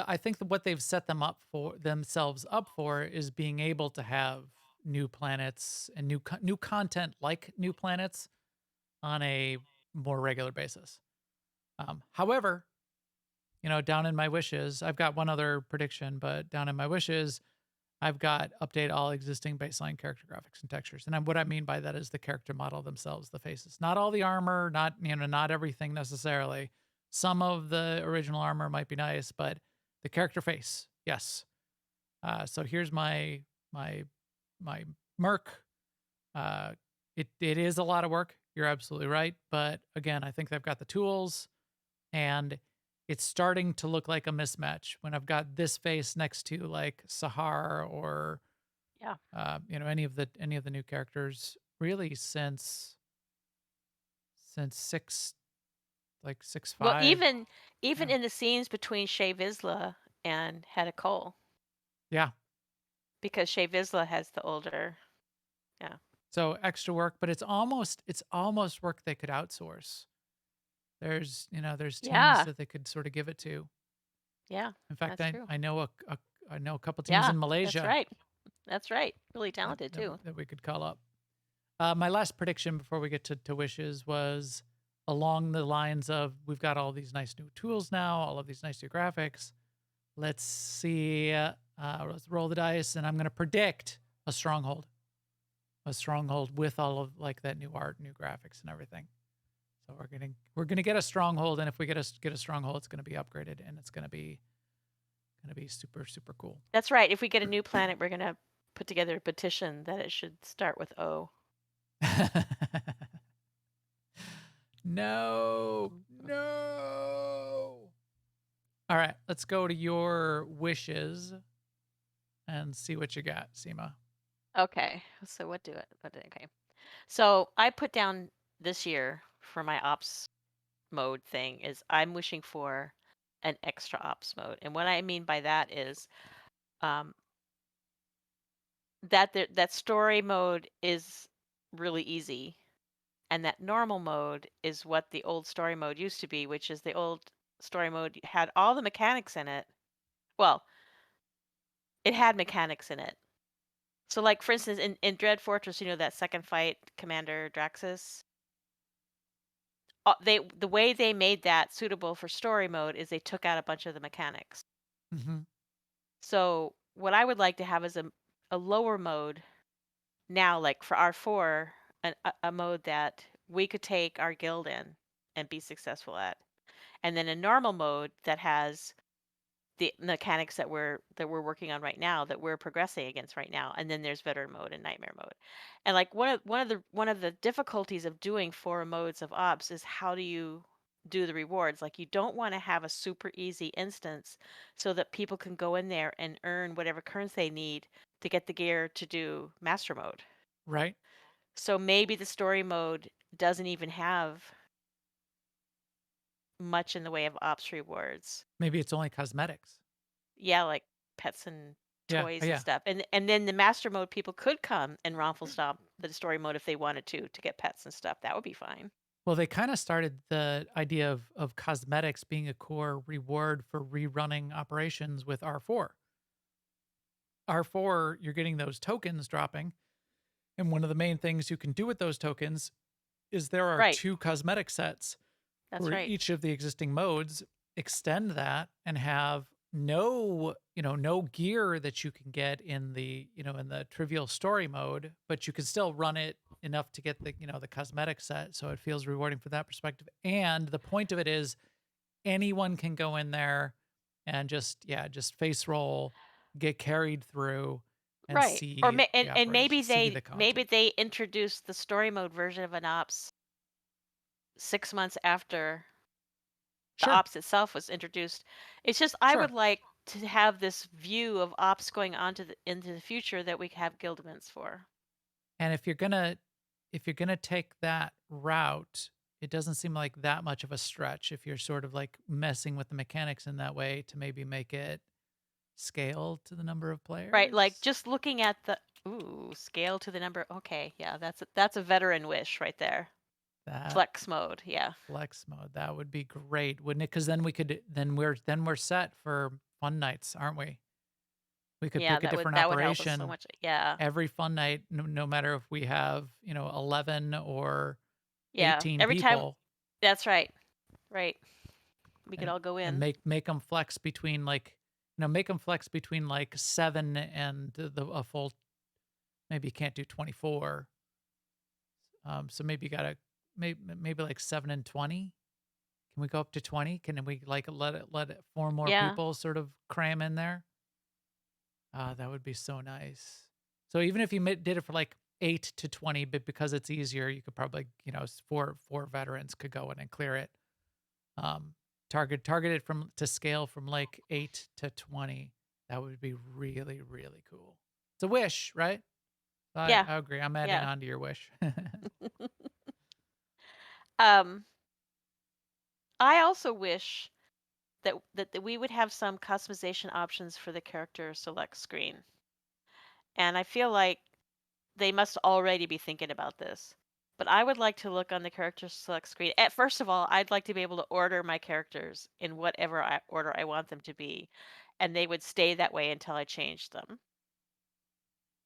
S1: I think that what they've set themselves up for is being able to have new planets and new content like new planets on a more regular basis. However, down in my wishes, I've got one other prediction, but down in my wishes, I've got update all existing baseline character graphics and textures. And what I mean by that is the character model themselves, the faces, not all the armor, not everything necessarily. Some of the original armor might be nice, but the character face, yes. So here's my merc. It is a lot of work. You're absolutely right, but again, I think they've got the tools, and it's starting to look like a mismatch when I've got this face next to like Sahar or
S2: Yeah.
S1: any of the new characters really since six
S2: Well,
S1: five.
S2: even
S1: Yeah.
S2: in the scenes between Shea Vizsla and Hedda Cole,
S1: Yeah.
S2: because Shea Vizsla has the older. Yeah.
S1: So extra work, but it's almost work they could outsource. There's teams
S2: Yeah.
S1: that they could sort of give it to.
S2: Yeah.
S1: In fact,
S2: That's true.
S1: I know a couple teams
S2: Yeah.
S1: in
S2: That's
S1: Malaysia
S2: right. That's right. Really
S1: that,
S2: talented
S1: that,
S2: too.
S1: that we could call up. My last prediction before we get to wishes was along the lines of we've got all these nice new tools now, all of these nice new graphics. Let's see. Let's roll the dice, and I'm going to predict a stronghold, with all of like that new art, new graphics, and everything. So we're gonna get a stronghold, and if we get a stronghold, it's gonna be upgraded, and it's gonna be super super cool.
S2: That's right. If we get a new planet, we're gonna put together a petition that it should start with O.
S1: No, no. All right, let's go to your wishes and see what you got, Seema.
S2: Okay. So okay. So I put down this year for my ops mode thing is I'm wishing for an extra ops mode. And what I mean by that is um, that story mode is really easy, and that normal mode is what the old story mode used to be, which is the old story mode had all the mechanics in it. Well, it had mechanics in it. So, like for instance, in Dread Fortress, that second fight, Commander Draxus. The way they made that suitable for story mode is they took out a bunch of the mechanics.
S1: Mm-hmm.
S2: So what I would like to have is a lower mode now, like for R4, a mode that we could take our guild in and be successful at, and then a normal mode that has the mechanics that we're working on right now, that we're progressing against right now, and then there's veteran mode and nightmare mode. And like one of the difficulties of doing 4 modes of ops is how do you do the rewards? Like you don't want to have a super easy instance so that people can go in there and earn whatever currency they need to get the gear to do master mode.
S1: Right?
S2: So maybe the story mode doesn't even have much in the way of ops rewards.
S1: Maybe it's only cosmetics.
S2: Yeah, like pets and
S1: Yeah,
S2: toys and
S1: yeah.
S2: stuff. And then the master mode people could come and raffle stop the story mode if they wanted to get pets and stuff. That would be fine.
S1: Well, they kind of started the idea of cosmetics being a core reward for rerunning operations with R4. R4, you're getting those tokens dropping. And one of the main things you can do with those tokens is there are
S2: Right.
S1: 2 cosmetic sets
S2: That's
S1: for
S2: right.
S1: each of the existing modes. Extend that and have no gear that you can get in the trivial story mode, but you can still run it enough to get the cosmetic set. So it feels rewarding for that perspective. And the point of it is anyone can go in there and just face roll, get carried through and
S2: Right. Or
S1: see the
S2: and
S1: operation,
S2: maybe
S1: see
S2: they
S1: the
S2: maybe
S1: content.
S2: they introduced the story mode version of an ops 6 months after the
S1: Sure,
S2: ops itself was introduced. It's just I would
S1: sure.
S2: like to have this view of ops going on into the future that we have guild events for.
S1: And if you're gonna take that route, it doesn't seem like that much of a stretch if you're sort of like messing with the mechanics in that way to maybe make it scale to the number of
S2: Right, like
S1: players.
S2: just looking at the scale to the number. Okay, yeah, that's a veteran wish right there.
S1: That
S2: Flex mode, yeah.
S1: flex mode, that would be great, wouldn't it? Because then we're set for fun nights, aren't we? We could
S2: Yeah,
S1: pick a
S2: that would
S1: different
S2: that would help us so
S1: operation
S2: much. Yeah.
S1: every fun night, no matter if we have 11 or
S2: Yeah.
S1: 18
S2: Every time.
S1: people.
S2: That's right. Right. We could
S1: and
S2: all go
S1: and
S2: in.
S1: make them flex between make them flex between like 7 and a full. Maybe you can't do 24. So maybe you gotta maybe like 7 and 20. Can we go up to 20? Can we like let it 4 more
S2: Yeah.
S1: people sort of cram in there? That would be so nice. So even if you did it for like 8 to 20, but because it's easier, you could probably, four veterans could go in and clear it. Um, target it from to scale from like 8 to 20. That would be really, really cool. It's a wish, right?
S2: Yeah.
S1: I agree. I'm adding
S2: Yeah.
S1: on to your wish.
S2: Um I also wish that we would have some customization options for the character select screen. And I feel like they must already be thinking about this. But I would like to look on the character select screen. At first of all, I'd like to be able to order my characters in whatever order I want them to be, and they would stay that way until I change them.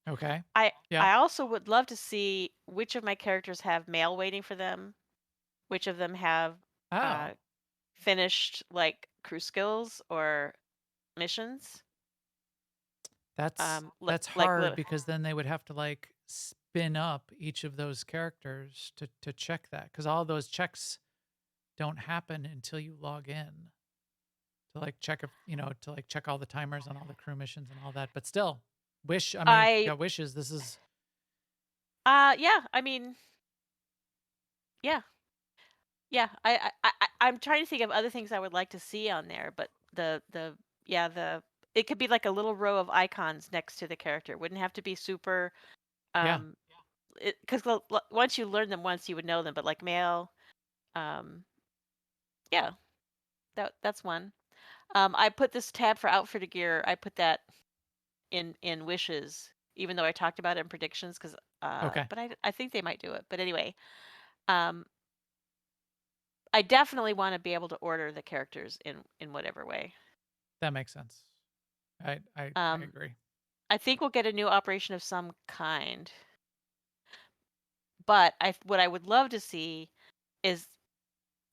S1: Okay.
S2: I
S1: Yeah.
S2: I also would love to see which of my characters have mail waiting for them which of them have
S1: Oh,
S2: finished like crew skills or missions.
S1: that's
S2: Like
S1: hard because then they would have to like spin up each of those characters to check that because all those checks don't happen until you log in to like check if to like check all the timers on all the crew missions and all that. But still, wish. I mean, if you
S2: I
S1: got wishes, this is
S2: yeah, I mean, yeah. Yeah, I'm trying to think of other things I would like to see on there, but the yeah, the it could be like a little row of icons next to the character. It wouldn't have to be super
S1: yeah.
S2: um because once you learn them once you would know them, but like male um yeah, that's one. I put this tab for outfitter gear. I put that in wishes even though I talked about it in predictions cuz
S1: Okay,
S2: but I think they might do it. But anyway, um I definitely want to be able to order the characters in whatever way.
S1: that makes sense. I
S2: Um,
S1: agree.
S2: I think we'll get a new operation of some kind, but what I would love to see is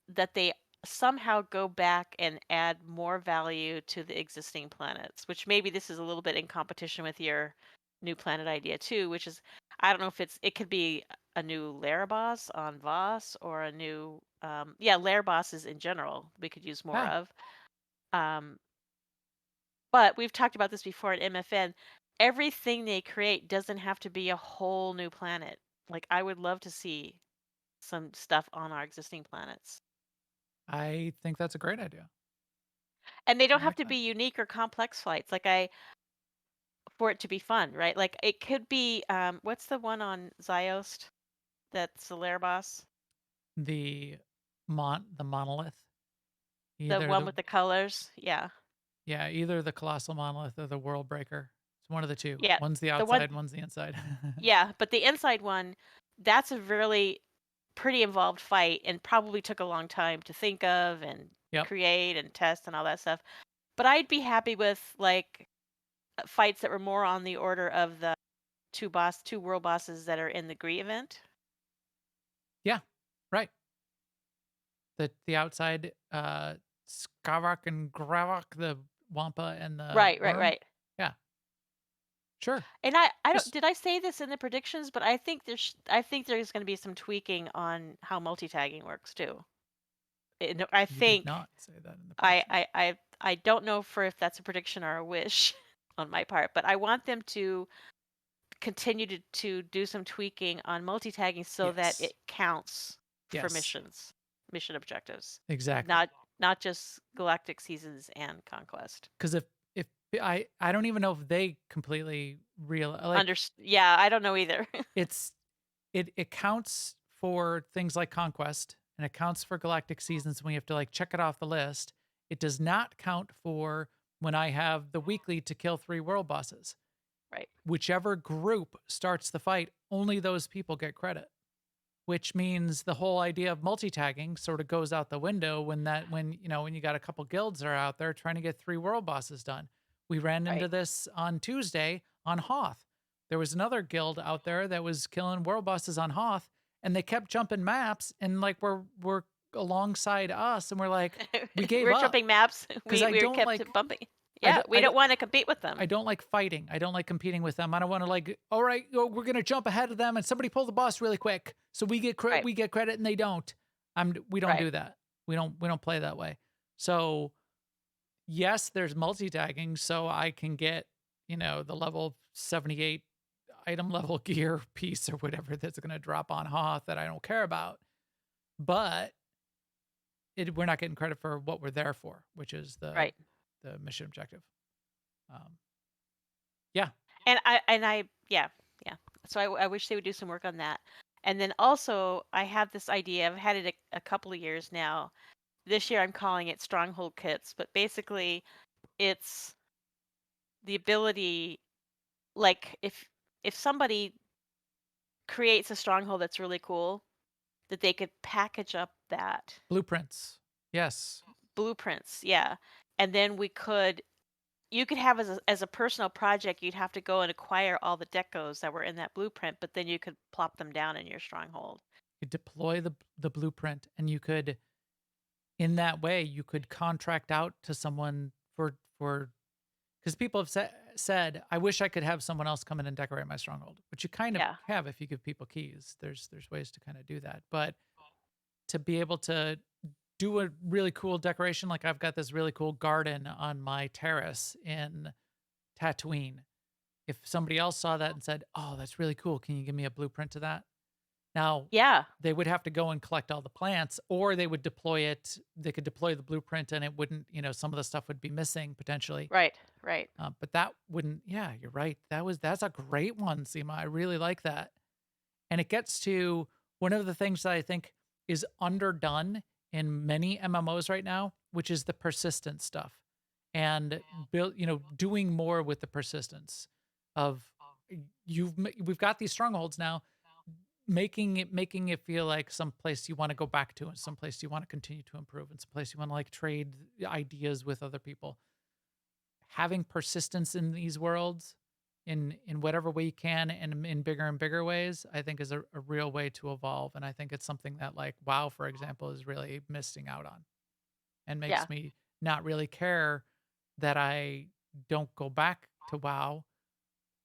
S2: that they somehow go back and add more value to the existing planets, which maybe this is a little bit in competition with your new planet idea too, which is I don't know if it could be a new lair boss on Voss or a new yeah, lair bosses in general we could use more
S1: Yeah,
S2: of. Um, But we've talked about this before at MFN. Everything they create doesn't have to be a whole new planet. Like I would love to see some stuff on our existing planets.
S1: I think that's a great idea.
S2: And they
S1: I
S2: don't have
S1: like
S2: to
S1: that.
S2: be unique or complex flights. For it to be fun, right? Like it could be what's the one on Ziost that's the Lair boss?
S1: The the monolith,
S2: The
S1: either
S2: one
S1: the
S2: with the colors. Yeah.
S1: yeah, either the colossal monolith or the world breaker. It's one of the two.
S2: Yeah.
S1: One's the
S2: The one
S1: outside, one's the inside.
S2: yeah, but the inside one, that's a really pretty involved fight and probably took a long time to think of and
S1: Yep.
S2: create and test and all that stuff. But I'd be happy with like fights that were more on the order of the two world bosses that are in the Gree event.
S1: Yeah. Right. The outside, Skarak and Gravok, the Wampa and the
S2: Right, right,
S1: worm.
S2: right.
S1: Yeah. Sure.
S2: And I don't
S1: Just
S2: did I say this in the predictions, but I think there's going to be some tweaking on how multi-tagging works too. I
S1: you did
S2: think
S1: not say that in the predictions.
S2: I don't know for if that's a prediction or a wish on my part, but I want them to continue to do some tweaking on multi-tagging so that
S1: Yes.
S2: it counts for
S1: Yes.
S2: mission objectives,
S1: Exactly.
S2: not just galactic seasons and conquest.
S1: Because if I don't even know if they completely real like
S2: Yeah, I don't know either.
S1: it's it counts for things like conquest and it counts for galactic seasons when you have to like check it off the list. It does not count for when I have the weekly to kill 3 world bosses.
S2: Right,
S1: Whichever group starts the fight, only those people get credit. Which means the whole idea of multi-tagging sort of goes out the window when you got a couple guilds that are out there trying to get 3 world bosses done. We ran into
S2: right.
S1: this on Tuesday on Hoth. There was another guild out there that was killing world bosses on Hoth, and they kept jumping maps and like we're alongside us, and we're like, we gave
S2: We're
S1: up
S2: jumping maps.
S1: because I
S2: We were
S1: don't
S2: kept
S1: like
S2: bumping.
S1: I
S2: Yeah,
S1: don't,
S2: we don't want to compete with them.
S1: I don't like fighting. I don't like competing with them. I don't want to like, all right, we're gonna jump ahead of them and somebody pull the boss really quick, so
S2: Right,
S1: we get credit and they don't. We don't
S2: right,
S1: do that. We don't play that way. So yes, there's multi tagging, so I can get the level 78 item level gear piece or whatever that's gonna drop on Hoth that I don't care about. But we're not getting credit for what we're there for, which is
S2: right.
S1: the mission objective. Um, yeah,
S2: And I yeah, yeah. So I wish they would do some work on that. And then also I have this idea. I've had it a couple of years now. This year I'm calling it stronghold kits, but basically it's the ability like if somebody creates a stronghold that's really cool, that they could package up that
S1: blueprints. Yes.
S2: blueprints, yeah. And then you could have as a personal project, you'd have to go and acquire all the decos that were in that blueprint, but then you could plop them down in your stronghold.
S1: You deploy the blueprint, and you could, in that way, you could contract out to someone for because people have said, "I wish I could have someone else come in and decorate my stronghold," which you kind of
S2: Yeah.
S1: have if you give people keys. There's ways to kind of do that, but to be able to do a really cool decoration, like I've got this really cool garden on my terrace in Tatooine. If somebody else saw that and said, "Oh, that's really cool. Can you give me a blueprint of that?" Now,
S2: Yeah.
S1: they would have to go and collect all the plants, or they would deploy it. They could deploy the blueprint and it wouldn't, some of the stuff would be missing potentially.
S2: Right. Right.
S1: But that wouldn't, yeah, you're right. That's a great one, Seema. I really like that. And it gets to one of the things that I think is underdone in many MMOs right now, which is the persistence stuff and doing more with the persistence of we've got these strongholds now, making it feel like some place you want to go back to and some place you want to continue to improve and some place you want to like trade ideas with other people. Having persistence in these worlds in whatever way you can and in bigger and bigger ways, I think is a real way to evolve. And I think it's something that like WoW, for example, is really missing out on and
S2: Yeah.
S1: makes me not really care that I don't go back to WoW.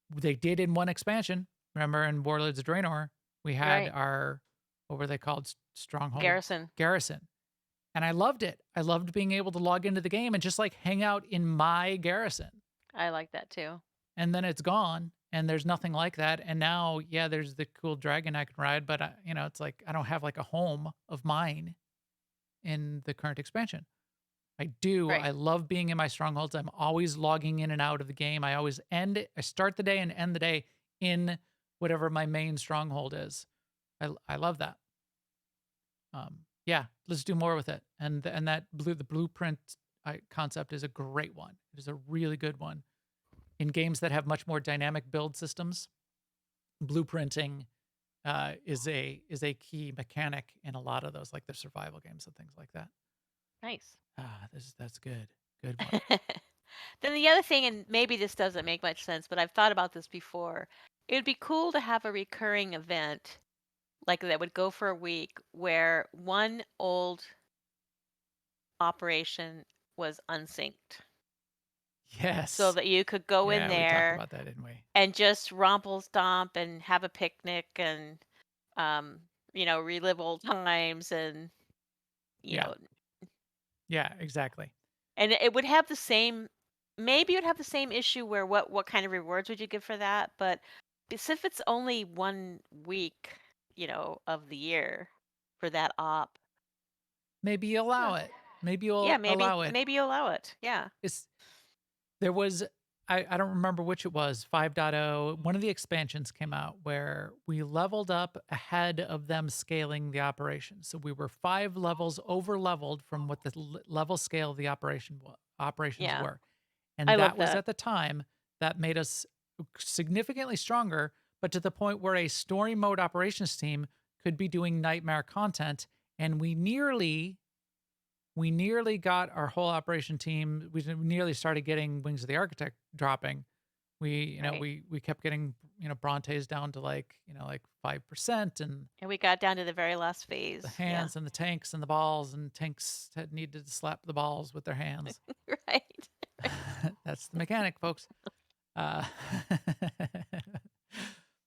S1: They did in one expansion. Remember in Warlords of Draenor, we had
S2: Right.
S1: our, what were they called? Stronghold
S2: Garrison.
S1: Garrison. And I loved it. I loved being able to log into the game and just like hang out in my garrison.
S2: I like that too.
S1: And then it's gone and there's nothing like that. And now, yeah, there's the cool dragon I can ride, but it's like I don't have like a home of mine in the current expansion. I do.
S2: Right.
S1: I love being in my strongholds. I'm always logging in and out of the game. I start the day and end the day in whatever my main stronghold is. I love that. Yeah, let's do more with it. And the blueprint concept is a great one. It is a really good one. In games that have much more dynamic build systems, blueprinting is a key mechanic in a lot of those, like the survival games and things like that.
S2: Nice.
S1: That's good. Good one.
S2: Then the other thing, and maybe this doesn't make much sense, but I've thought about this before. It would be cool to have a recurring event like that would go for a week where one old operation was unsynced. So
S1: Yes.
S2: that you could go in
S1: Yeah, we talked
S2: there
S1: about that, didn't we?
S2: and just romple stomp and have a picnic and relive old times and you
S1: Yeah.
S2: know
S1: Yeah, exactly.
S2: and it would have the same maybe it would have the same issue where what kind of rewards would you give for that? But if it's only 1 week, of the year for that op.
S1: Maybe you allow
S2: Huh.
S1: it. Maybe
S2: Yeah,
S1: you'll
S2: maybe
S1: allow it.
S2: maybe you allow it. Yeah.
S1: It's There was I don't remember which it was, 5.0, one of the expansions came out where we leveled up ahead of them scaling the operation. So we were 5 levels over leveled from what the level scale of the operations
S2: Yeah.
S1: were. And
S2: I
S1: that
S2: love
S1: was
S2: that.
S1: at the time that made us significantly stronger, but to the point where a story mode operations team could be doing nightmare content and we nearly got our whole operation team. We nearly started getting Wings of the Architect dropping.
S2: Right.
S1: We kept getting, Brontes down to like 5% and
S2: And we got down to the very last
S1: the
S2: phase. Yeah.
S1: hands and the tanks and the balls and tanks had needed to slap the balls with their hands.
S2: Right.
S1: That's the mechanic, folks. Uh,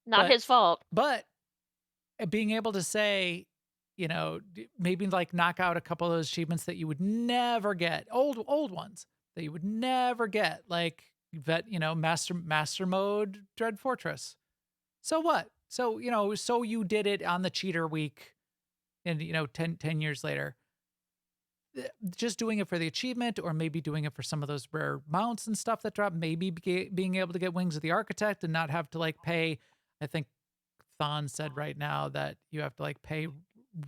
S2: Not
S1: but
S2: his fault.
S1: but being able to say, maybe like knock out a couple of those achievements that you would never get, old ones that you would never get, like master mode Dread Fortress. So what? So so you did it on the cheater week, and 10 years later. Just doing it for the achievement, or maybe doing it for some of those rare mounts and stuff that drop. Maybe being able to get Wings of the Architect and not have to like pay. I think Thon said right now that you have to like pay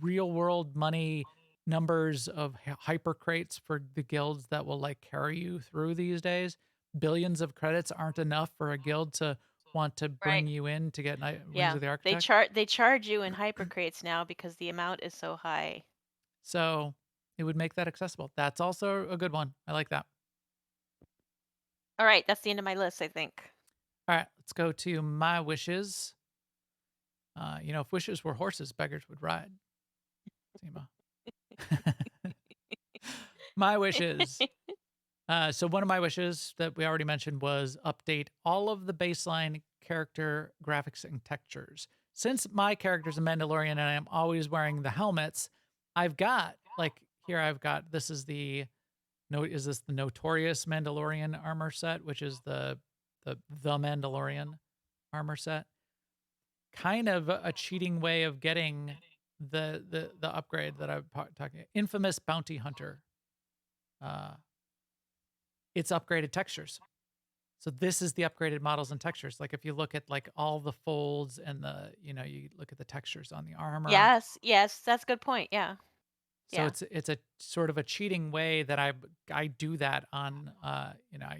S1: real world money numbers of hyper crates for the guilds that will like carry you through these days. Billions of credits aren't enough for a guild to want to bring
S2: Right.
S1: you in to get Wings
S2: Yeah.
S1: of the
S2: They
S1: Architect.
S2: charge you in hypercrates now because the amount is so high.
S1: So it would make that accessible. That's also a good one. I like that.
S2: All right, that's the end of my list, I think.
S1: All right, let's go to my wishes. If wishes were horses, beggars would ride. Seema. My wishes. So one of my wishes that we already mentioned was update all of the baseline character graphics and textures. Since my character's a Mandalorian and I'm always wearing the helmets, I've got this is the Notorious Mandalorian armor set, which is the Mandalorian armor set. Kind of a cheating way of getting the upgrade that I'm talking. Infamous Bounty Hunter. It's upgraded textures. So this is the upgraded models and textures. Like if you look at like all the folds and you look at the textures on the armor.
S2: Yes, that's a good point. Yeah.
S1: So
S2: Yeah.
S1: it's a sort of a cheating way that I do that on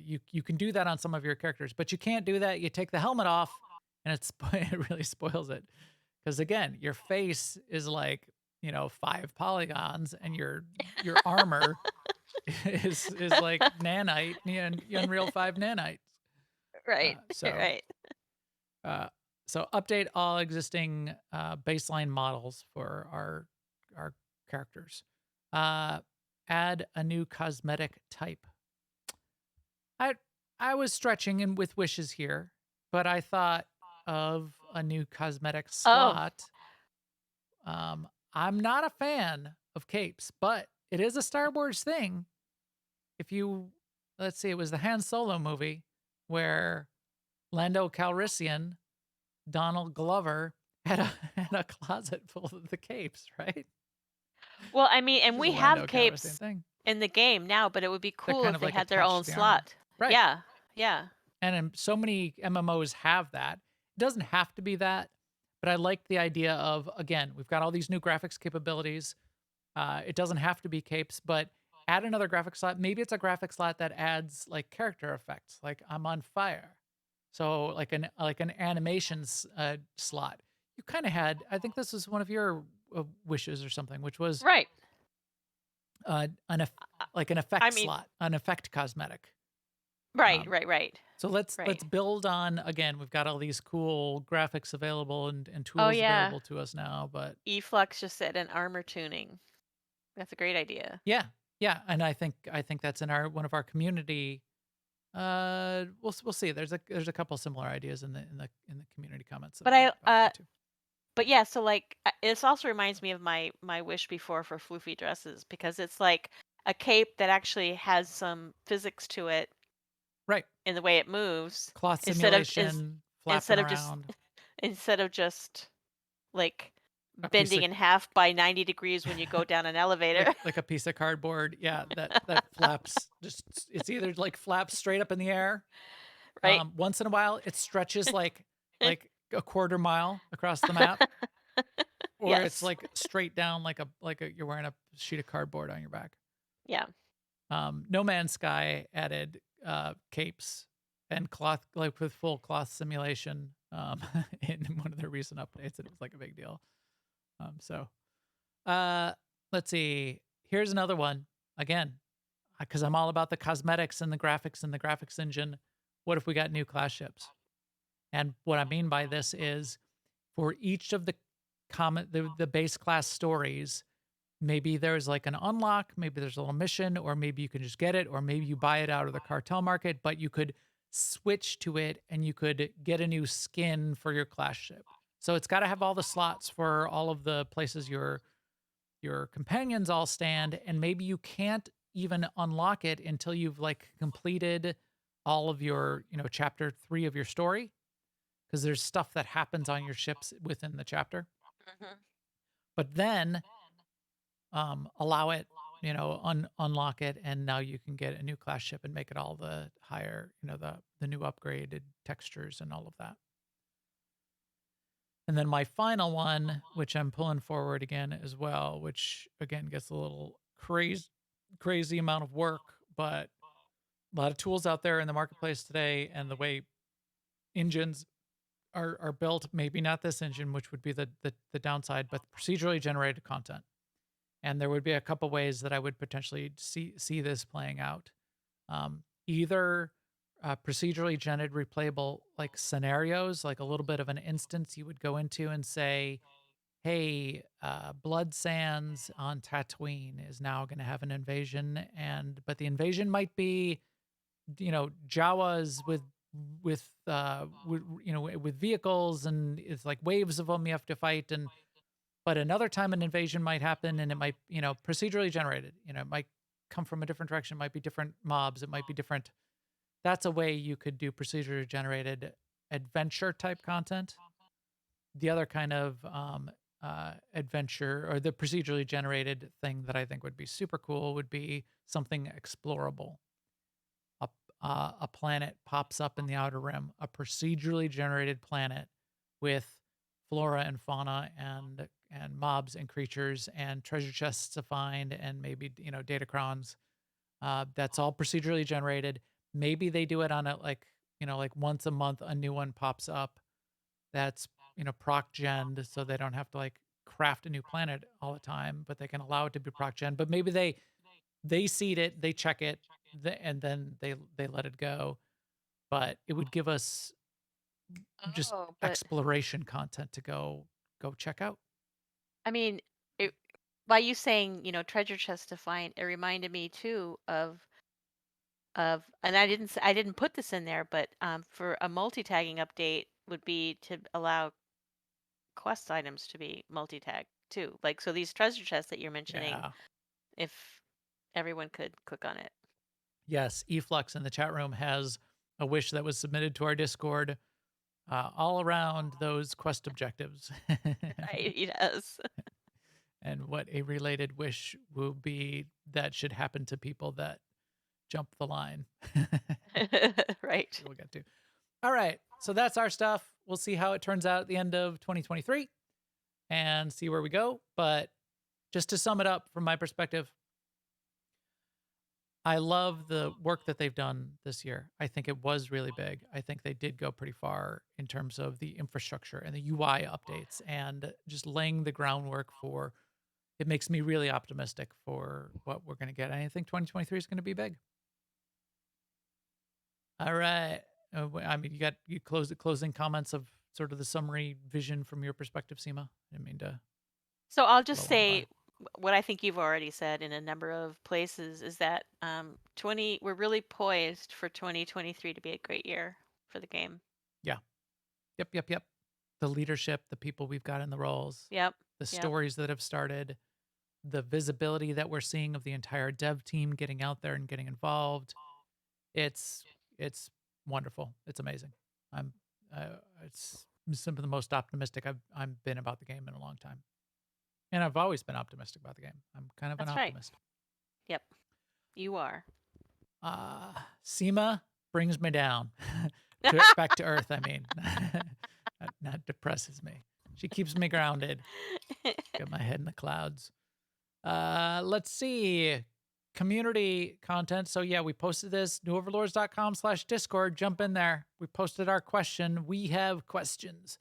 S1: you can do that on some of your characters, but you can't do that. You take the helmet off and it really spoils it. Because again, your face is like, 5 polygons and your armor is like nanite and Unreal 5 nanites.
S2: Right.
S1: So
S2: Right.
S1: so update all existing baseline models for our characters. Add a new cosmetic type. I was stretching in with wishes here, but I thought of a new cosmetic
S2: Oh,
S1: slot. I'm not a fan of capes, but it is a Star Wars thing. Let's see, it was the Han Solo movie where Lando Calrissian, Donald Glover had a closet full of the capes, right?
S2: well, I mean, and
S1: It was a
S2: we have
S1: Lando Calrissian
S2: capes
S1: thing.
S2: in the game now, but it would be
S1: They're
S2: cool
S1: kind
S2: if
S1: of
S2: they
S1: like
S2: had their
S1: attached
S2: own
S1: to the armor.
S2: slot.
S1: Right.
S2: Yeah. Yeah.
S1: And so many MMOs have that. It doesn't have to be that, but I like the idea of, again, we've got all these new graphics capabilities. It doesn't have to be capes, but add another graphics slot. Maybe it's a graphics slot that adds like character effects, like I'm on fire. So like an animations slot. You kind of had, I think this was one of your wishes or something, which was
S2: Right.
S1: like an
S2: I
S1: effect
S2: mean,
S1: slot, an effect cosmetic.
S2: right, right, right.
S1: So let's
S2: Right.
S1: build on, again, we've got all these cool graphics available and
S2: Oh
S1: tools
S2: yeah.
S1: available to us now, but
S2: Eflux just said an armor tuning. That's a great idea.
S1: yeah. And I think that's in one of our community. We'll see. There's a couple similar ideas in the community comments that
S2: But
S1: we
S2: I
S1: can probably get to.
S2: but yeah, so like this also reminds me of my wish before for floofy dresses, because it's like a cape that actually has some physics to it
S1: Right.
S2: in the way it moves,
S1: Cloth
S2: instead of
S1: simulation,
S2: instead
S1: flapping
S2: of just
S1: around.
S2: instead of just like
S1: A piece
S2: bending
S1: of
S2: in half by 90 degrees when you go down an elevator.
S1: like a piece of cardboard. Yeah, that flaps. It's either like flaps straight up in the air.
S2: Right.
S1: Once in a while, it stretches like a quarter mile across the map, or it's
S2: Yes.
S1: like straight down like you're wearing a sheet of cardboard on your back.
S2: Yeah.
S1: No Man's Sky added capes and cloth, like with full cloth simulation, in one of their recent updates, and it was like a big deal. Let's see. Here's another one. Again, because I'm all about the cosmetics and the graphics engine. What if we got new class ships? And what I mean by this is, for each of the base class stories, maybe there's like an unlock, maybe there's a little mission, or maybe you can just get it, or maybe you buy it out of the cartel market, but you could switch to it and you could get a new skin for your class ship. So it's got to have all the slots for all of the places your companions all stand, and maybe you can't even unlock it until you've like completed all of your, chapter 3 of your story, because there's stuff that happens on your ships within the chapter.
S2: Mhm.
S1: But then allow it, unlock it, and now you can get a new class ship and make it all the higher, the new upgraded textures and all of that. And then my final one, which I'm pulling forward again as well, which again gets a little crazy amount of work, but a lot of tools out there in the marketplace today, and the way engines are built, maybe not this engine, which would be the downside, but procedurally generated content. And there would be a couple ways that I would potentially see this playing out. Either procedurally generated replayable like scenarios, like a little bit of an instance you would go into and say, "Hey, Blood Sands on Tatooine is now going to have an invasion, and but the invasion might be, Jawas with vehicles, and it's like waves of them you have to fight, and but another time an invasion might happen, and it might, procedurally generated, it might come from a different direction, it might be different mobs, it might be different. That's a way you could do procedurally generated adventure type content. The other kind of adventure or the procedurally generated thing that I think would be super cool would be something explorable. A planet pops up in the outer rim, a procedurally generated planet with flora and fauna and mobs and creatures and treasure chests to find and maybe datacrons. That's all procedurally generated. Maybe they do it on a like once a month a new one pops up that's proc gen, so they don't have to like craft a new planet all the time, but they can allow it to be proc gen. But maybe they seed it, they check it, and then they let it go. But it would give us just
S2: Oh, but
S1: exploration content to go check out.
S2: I mean, it, by you saying, treasure chest to find, it reminded me too of, and I didn't put this in there, but for a multi-tagging update would be to allow quest items to be multi-tagged too. Like, so these treasure chests that you're mentioning,
S1: Yeah.
S2: if everyone could click on it.
S1: Yes, Eflux in the chat room has a wish that was submitted to our Discord, all around those quest objectives.
S2: Right, he does.
S1: And what a related wish will be that should happen to people that jump the line.
S2: Right.
S1: We'll get to. All right. So that's our stuff. We'll see how it turns out at the end of 2023 and see where we go. But just to sum it up from my perspective, I love the work that they've done this year. I think it was really big. I think they did go pretty far in terms of the infrastructure and the UI updates and just laying the groundwork for it makes me really optimistic for what we're going to get. And I think 2023 is going to be big. All right. I mean, you close the closing comments of sort of the summary vision from your perspective, Seema. I didn't mean to
S2: So I'll just
S1: blow on by.
S2: say what I think you've already said in a number of places is that we're really poised for 2023 to be a great year for the game.
S1: Yeah. Yep. The leadership, the people we've got in the roles,
S2: Yep.
S1: the
S2: Yep.
S1: stories that have started, the visibility that we're seeing of the entire dev team getting out there and getting involved. It's wonderful. It's amazing. I'm it's some of the most optimistic I've been about the game in a long time. And I've always been optimistic about the game. I'm kind of an
S2: That's right.
S1: optimist.
S2: Yep. You are.
S1: Seema brings me down. Back to earth, I mean. Not depresses me. She keeps me grounded. Got my head in the clouds. Let's see. Community content. So yeah, we posted this, newoverlords.com/Discord. Jump in there. We posted our question. We have questions.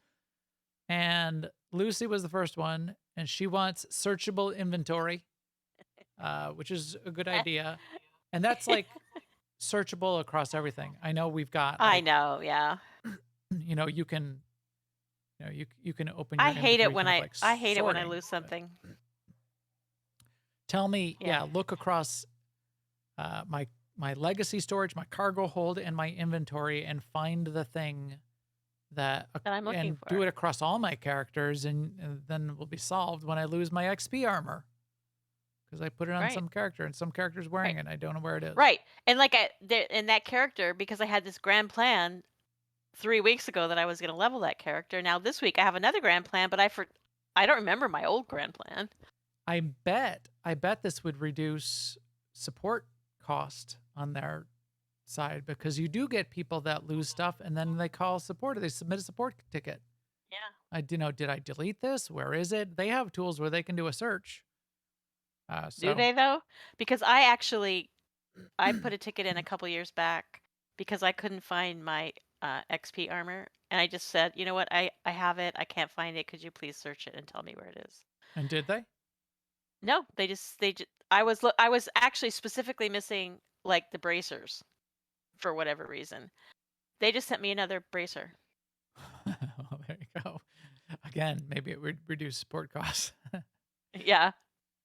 S1: And Lucy was the first one, and she wants searchable inventory, which is a good idea. And that's like searchable across everything. I know we've got
S2: I
S1: like,
S2: know, yeah.
S1: you can you can open your
S2: I hate it
S1: inventory
S2: when
S1: kind of like
S2: I hate it when I
S1: sorting,
S2: lose
S1: but
S2: something.
S1: tell me,
S2: Yeah.
S1: look across my legacy storage, my cargo hold, and my inventory, and find the thing that
S2: That I'm looking
S1: and
S2: for.
S1: do it across all my characters, and then it will be solved when I lose my XP armor because I put it on
S2: Right.
S1: some character and some character's wearing it. And I don't know where it is.
S2: Right. And like in that character, because I had this grand plan 3 weeks ago that I was going to level that character. Now this week I have another grand plan, but I don't remember my old grand plan.
S1: I bet this would reduce support cost on their side because you do get people that lose stuff and then they call support or they submit a support ticket.
S2: Yeah.
S1: Did I delete this? Where is it? They have tools where they can do a search.
S2: Do they though? Because I put a ticket in a couple years back because I couldn't find my XP armor, and I just said, you know what, I have it. I can't find it. Could you please search it and tell me where it is?
S1: And did they?
S2: No, they just I was actually specifically missing like the bracers. for whatever reason. They just sent me another bracer.
S1: Well, there you go. Again, maybe it would reduce support costs
S2: Yeah.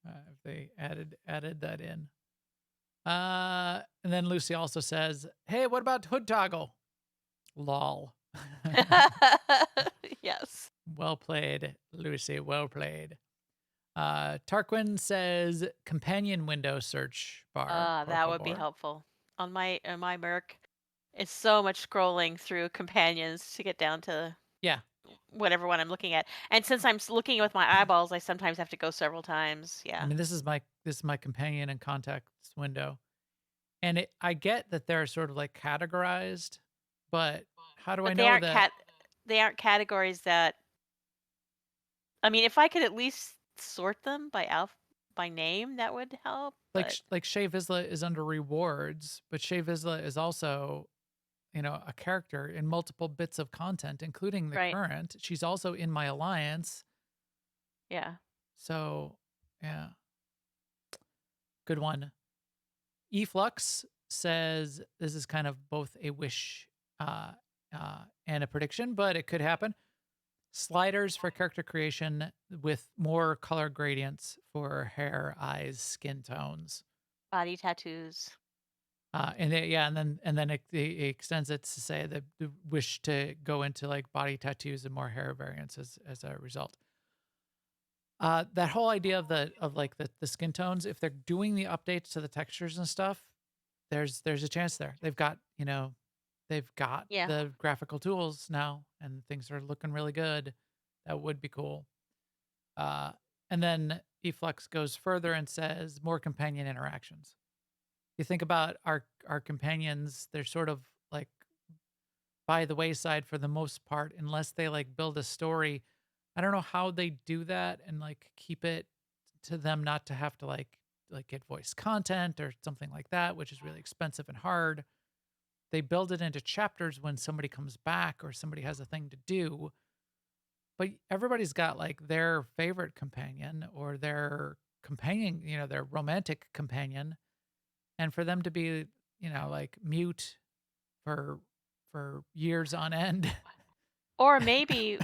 S1: if they added that in. And then Lucy also says, "Hey, what about hood toggle?" Lol.
S2: Yes.
S1: Well played, Lucy. Well played. Tarquin says, "Companion window search bar, por
S2: That would be
S1: favor."
S2: helpful. On my Merc, it's so much scrolling through companions to get down to
S1: Yeah.
S2: whatever one I'm looking at. And since I'm looking with my eyeballs, I sometimes have to go several times.
S1: I
S2: Yeah.
S1: mean, this is my companion and contacts window. And I get that they're sort of like categorized, but how do I
S2: But
S1: know that?
S2: they aren't categories that, I mean, if I could at least sort them by name, that would help, but
S1: Like Shay Vizsla is under rewards, but Shay Vizsla is also, a character in multiple bits of content, including the
S2: right.
S1: current. She's also in my alliance.
S2: Yeah.
S1: So, yeah, good one. Eflux says this is kind of both a wish and a prediction, but it could happen. Sliders for character creation with more color gradients for hair, eyes, skin tones.
S2: Body tattoos.
S1: And then it extends it to say the wish to go into like body tattoos and more hair variants as a result. That whole idea of like the skin tones, if they're doing the updates to the textures and stuff, there's a chance there. They've got
S2: Yeah.
S1: the graphical tools now, and things are looking really good. That would be cool. Uh, and then Eflux goes further and says more companion interactions. You think about our companions, they're sort of like by the wayside for the most part, unless they like build a story. I don't know how they do that and like keep it to them not to have to like get voice content or something like that, which is really expensive and hard. They build it into chapters when somebody comes back or somebody has a thing to do. But everybody's got like their favorite companion or their companion, their romantic companion. And for them to be, like mute for years on end.
S2: Or maybe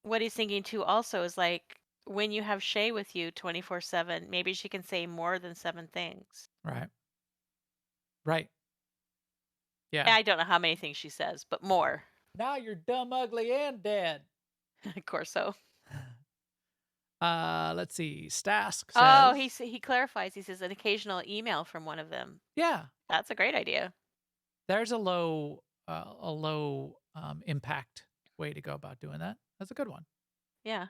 S2: what he's thinking too also is like when you have Shay with you 24/7, maybe she can say more than 7 things.
S1: Right. Right.
S2: And
S1: Yeah.
S2: I don't know how many things she says, but more.
S1: Now you're dumb, ugly, and dead.
S2: Of course so.
S1: Let's see. Stask
S2: Oh,
S1: says,
S2: he clarifies. He says an occasional email from one of them.
S1: yeah,
S2: That's a great idea.
S1: there's a low impact way to go about doing that. That's a good one.
S2: Yeah.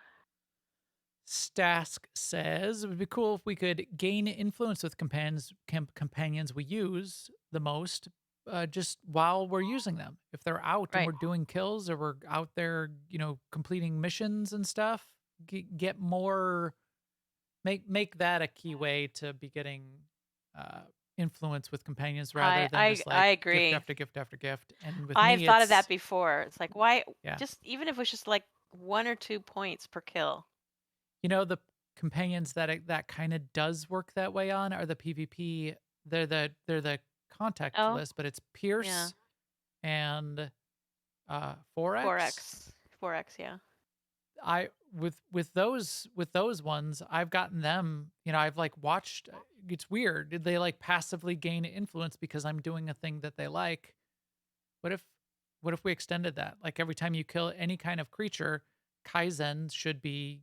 S1: Stask says it would be cool if we could gain influence with companions we use the most, just while we're using them. If they're out and
S2: Right.
S1: we're doing kills or we're out there, completing missions and stuff, get more. Make that a key way to be getting uh, influence with companions rather
S2: I
S1: than
S2: I
S1: just
S2: I
S1: like gift
S2: agree.
S1: after gift after gift. And with
S2: I've
S1: me,
S2: thought of that
S1: it's
S2: before. It's like why
S1: yeah.
S2: just even if it was just like 1 or 2 points per kill.
S1: The companions that kind of does work that way on are the PvP. They're the contact
S2: Oh,
S1: list, but it's
S2: yeah.
S1: Pierce and 4X.
S2: 4x. 4x, yeah.
S1: I with those ones, I've gotten them. I've like watched. It's weird. Did they like passively gain influence because I'm doing a thing that they like? What if what if we extended that? Like every time you kill any kind of creature, Kaizen should be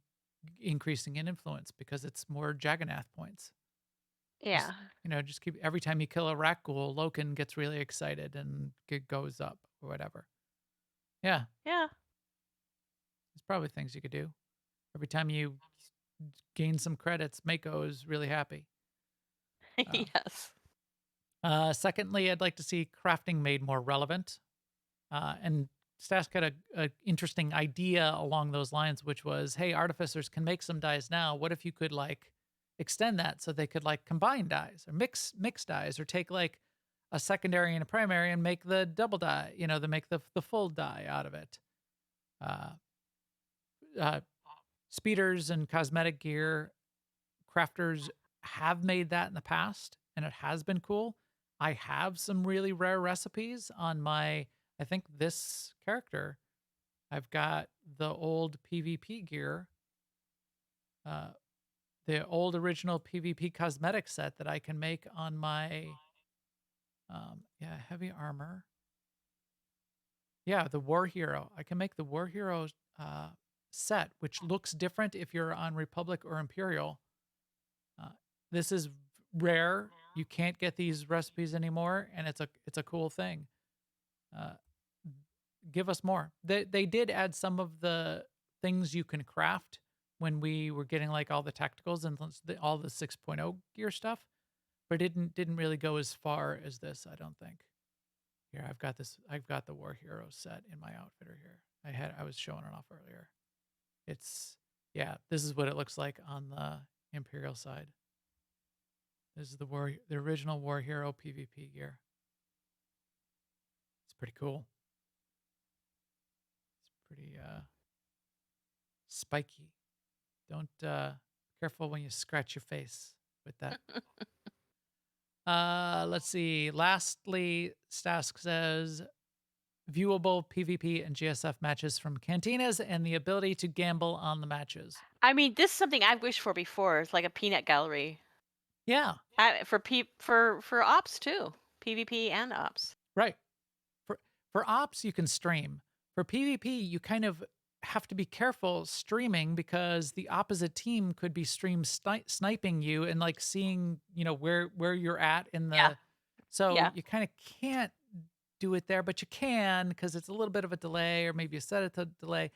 S1: increasing in influence because it's more Jagannath points. Just
S2: Yeah.
S1: just keep every time you kill a Rakghoul, Loken gets really excited and it goes up or whatever. Yeah,
S2: Yeah.
S1: there's probably things you could do. Every time you gain some credits, Mako is really happy. Uh,
S2: Yes.
S1: Secondly, I'd like to see crafting made more relevant. And Stask had a interesting idea along those lines, which was, hey, artificers can make some dyes now. What if you could like extend that so they could like combine dyes or mix dyes or take like a secondary and a primary and make the double dye, to make the full dye out of it. Uh, uh, Speeders and cosmetic gear crafters have made that in the past, and it has been cool. I have some really rare recipes on my, I think this character. I've got the old PvP gear, uh, the old original PvP cosmetic set that I can make on my, yeah, heavy armor. Yeah, the War Hero. I can make the War Hero uh, set, which looks different if you're on Republic or Imperial. Uh, this is rare. You can't get these recipes anymore, and it's a cool thing. Uh, give us more. They did add some of the things you can craft when we were getting like all the tacticals and all the 6.0 gear stuff, but it didn't really go as far as this, I don't think. Here, I've got this. I've got the War Hero set in my outfitter here. I was showing it off earlier. It's yeah. This is what it looks like on the Imperial side. This is the original War Hero PvP gear. It's pretty cool. It's pretty spiky. Don't careful when you scratch your face with that. Let's see. Lastly, Stask says viewable PvP and GSF matches from cantinas and the ability to gamble on the matches.
S2: I mean, this is something I've wished for before. It's like a peanut gallery.
S1: Yeah.
S2: For ops too. PvP and ops.
S1: Right. For ops you can stream. For PvP you kind of have to be careful streaming because the opposite team could be sniping you and like seeing, where you're at in
S2: Yeah.
S1: the so
S2: Yeah.
S1: you kind of can't do it there, but you can because it's a little bit of a delay, or maybe you set it to delay.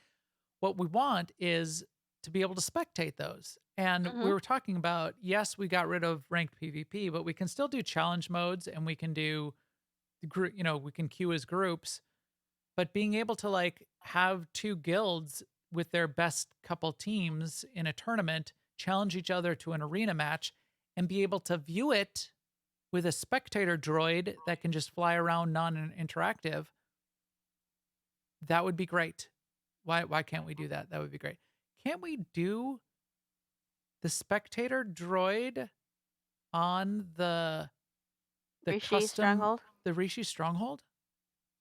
S1: What we want is to be able to spectate those. And we were talking about, yes, we got rid of ranked PvP, but we can still do challenge modes and we can do we can queue as groups. But being able to like have two guilds with their best couple teams in a tournament challenge each other to an arena match and be able to view it with a spectator droid that can just fly around non-interactive, that would be great. Why can't we do that? That would be great. Can't we do the spectator droid on the
S2: Rishi
S1: custom
S2: Stronghold?
S1: the Rishi Stronghold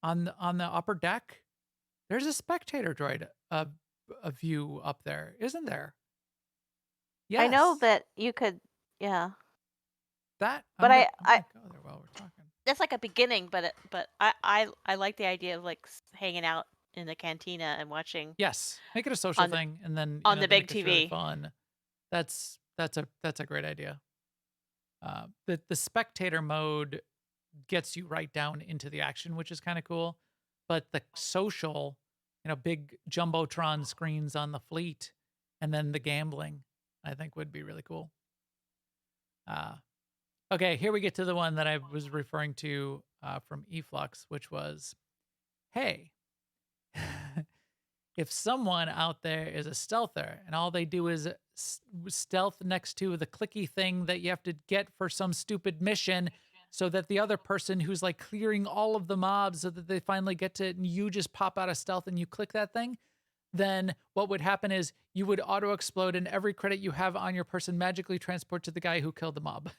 S1: on the upper deck? There's a spectator droid a view up there, isn't there? Yes.
S2: I know that you could, yeah.
S1: That
S2: But
S1: I'm
S2: I
S1: gonna go there while we're talking.
S2: that's like a beginning, but I like the idea of like hanging out in the cantina and watching.
S1: Yes, make it a social
S2: On the-
S1: thing, and then
S2: on the
S1: to
S2: big
S1: make it really
S2: TV.
S1: fun. That's a great idea. The spectator mode gets you right down into the action, which is kind of cool. But the social, big jumbotron screens on the fleet, and then the gambling, I think would be really cool. Okay, here we get to the one that I was referring to from Eflux, which was, hey, if someone out there is a stealther and all they do is stealth next to the clicky thing that you have to get for some stupid mission so that the other person who's like clearing all of the mobs so that they finally get to it and you just pop out of stealth and you click that thing, then what would happen is you would auto explode and every credit you have on your person magically transport to the guy who killed the mob.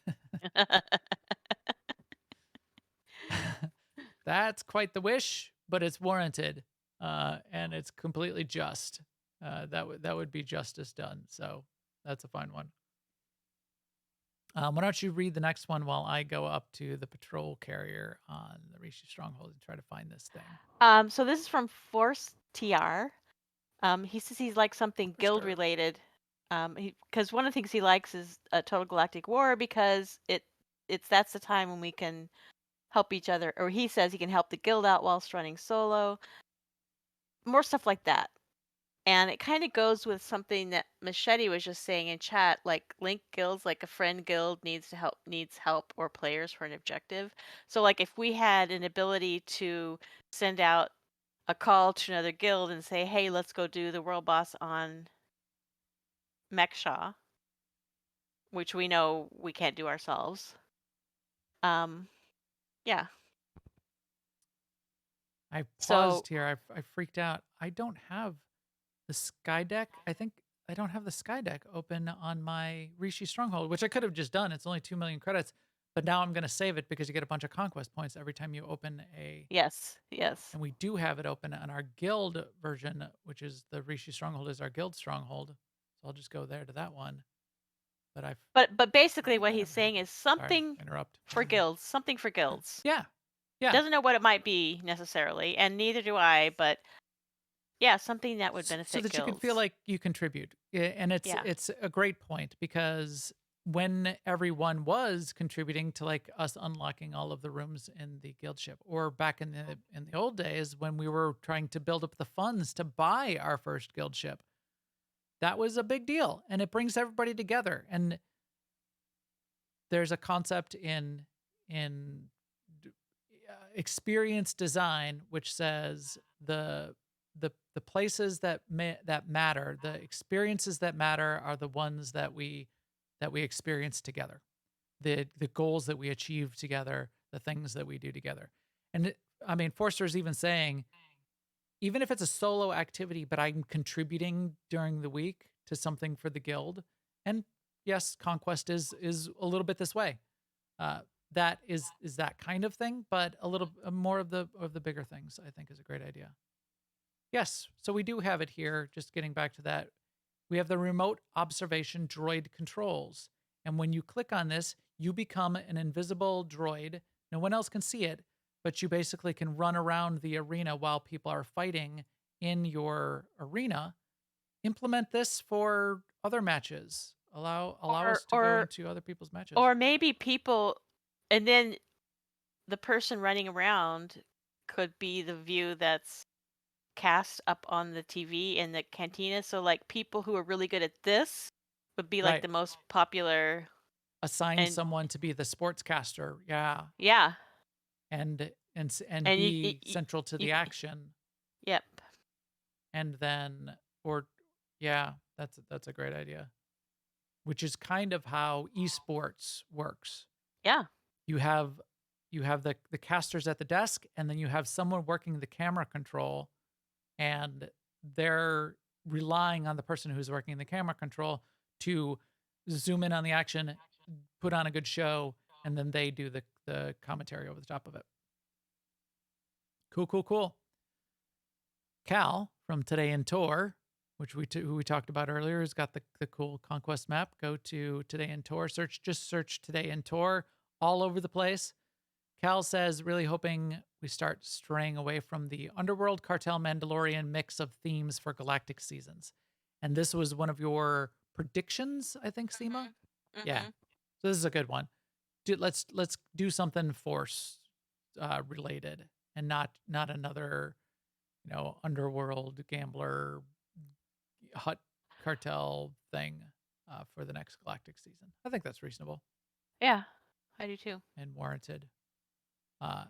S1: That's quite the wish, but it's warranted, and it's completely just. That would be justice done. So that's a fine one. Why don't you read the next one while I go up to the patrol carrier on the Rishi Stronghold and try to find this thing?
S2: So this is from Force TR. He says he's like something guild related. Because one of the things he likes is a Total Galactic War because that's the time when we can help each other, or he says he can help the guild out whilst running solo. More stuff like that. And it kind of goes with something that Machete was just saying in chat, like link guilds, like a friend guild needs help or players for an objective. So like if we had an ability to send out a call to another guild and say, hey, let's go do the world boss on Mechshaw, which we know we can't do ourselves. Yeah.
S1: I paused here. I freaked out. I don't have the Sky Deck. I think I don't have the Sky Deck open on my Rishi Stronghold, which I could have just done. It's only 2 million credits, But now I'm gonna save it because you get a bunch of conquest points every time you open a
S2: Yes. Yes.
S1: and we do have it open on our guild version, which is the Rishi Stronghold is our guild stronghold. So I'll just go there to that one. But
S2: But
S1: I
S2: basically
S1: think
S2: what
S1: I
S2: he's
S1: never had
S2: saying
S1: that.
S2: is
S1: Sorry,
S2: something
S1: interrupt.
S2: for guilds, something for guilds.
S1: Yeah. Yeah.
S2: Doesn't know what it might be necessarily, and neither do I, but yeah, something that would
S1: So
S2: benefit
S1: that you can feel
S2: guilds.
S1: like you contribute. And
S2: Yeah.
S1: it's a great point because when everyone was contributing to like us unlocking all of the rooms in the guild ship, or back in the old days when we were trying to build up the funds to buy our first guild ship, that was a big deal, and it brings everybody together. And there's a concept in d- experience design which says the places that matter, the experiences that matter are the ones that we experience together, the goals that we achieve together, the things that we do together. And I mean, Forster's even saying, even if it's a solo activity, but I'm contributing during the week to something for the guild. And yes, conquest is a little bit this way. Uh, that is that kind of thing, but a little more of the bigger things, I think, is a great idea. Yes, so we do have it here. Just getting back to that, we have the remote observation droid controls, and when you click on this, you become an invisible droid. No one else can see it, but you basically can run around the arena while people are fighting in your arena. Implement this for other matches. Allow
S2: Or
S1: us to go
S2: or
S1: into other people's matches.
S2: or maybe people, and then the person running around could be the view that's cast up on the TV in the cantina. So like people who are really good at this would be like
S1: Right.
S2: the most popular.
S1: Assign
S2: And
S1: someone to be the sportscaster. Yeah.
S2: yeah,
S1: And
S2: and
S1: be central to
S2: you
S1: the action.
S2: yep.
S1: And then or yeah, that's a great idea. Which is kind of how esports works.
S2: Yeah.
S1: You have the casters at the desk, and then you have someone working the camera control, and they're relying on the person who's working the camera control to zoom in on the action, put on a good show, and then they do the commentary over the top of it. Cool, cool, cool. Cal from Today in Tour, which who we talked about earlier, has got the cool conquest map. Go to Today in Tour, just search Today in Tour all over the place. Cal says, really hoping we start straying away from the underworld cartel Mandalorian mix of themes for galactic seasons. And this was one of your predictions, I think, Seema. Yeah.
S2: Mhm.
S1: So this is a good one. Let's do something force related, and not another underworld gambler hut cartel thing for the next galactic season. I think that's reasonable
S2: Yeah, I do too.
S1: and warranted. Uh,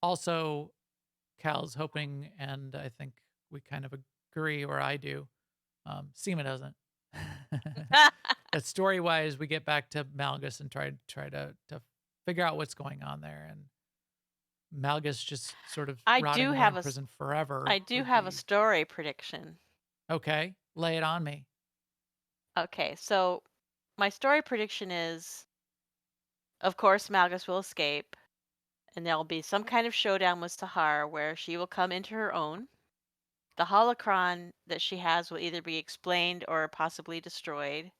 S1: Also, Cal's hoping, and I think we kind of agree, or I do. Seema doesn't. That story wise, we get back to Malgus and try to figure out what's going on there, and Malgus just sort of
S2: I
S1: rotting
S2: do
S1: away
S2: have
S1: in prison forever
S2: I do
S1: would
S2: have a
S1: be
S2: story prediction.
S1: okay. Lay it on me.
S2: Okay, so my story prediction is, of course, Malgus will escape, and there'll be some kind of showdown with Sahar where she will come into her own. The holocron that she has will either be explained or possibly destroyed.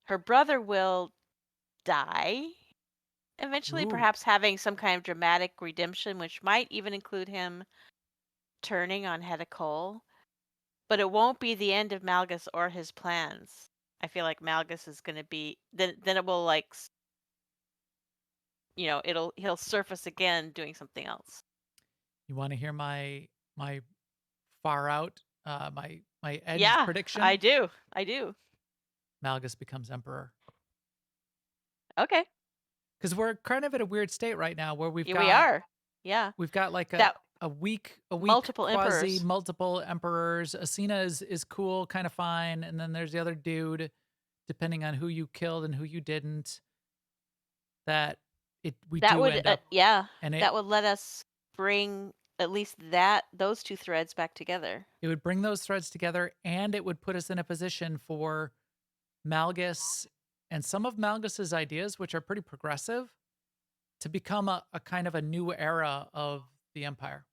S2: Her brother will die, eventually,
S1: Ooh.
S2: perhaps having some kind of dramatic redemption, which might even include him turning on Hedda Cole. But it won't be the end of Malgus or his plans. I feel like Malgus is going to be then it will like he'll surface again doing something else.
S1: You want to hear my far out my edge
S2: Yeah, I
S1: prediction?
S2: do. I do.
S1: Malgus becomes emperor.
S2: Okay.
S1: Because we're kind of at a weird state right now where
S2: Yeah, we are. Yeah.
S1: we've got like
S2: That
S1: a weak
S2: multiple
S1: quasi
S2: emperors.
S1: multiple emperors. Asina is cool, kind of fine, and then there's the other dude, depending on who you killed and who you didn't. That we
S2: That
S1: do
S2: would
S1: end up
S2: yeah,
S1: and
S2: that would let us bring at least those two threads back together.
S1: it would bring those threads together, and it would put us in a position for Malgus and some of Malgus's ideas, which are pretty progressive, to become a kind of a new era of the Empire.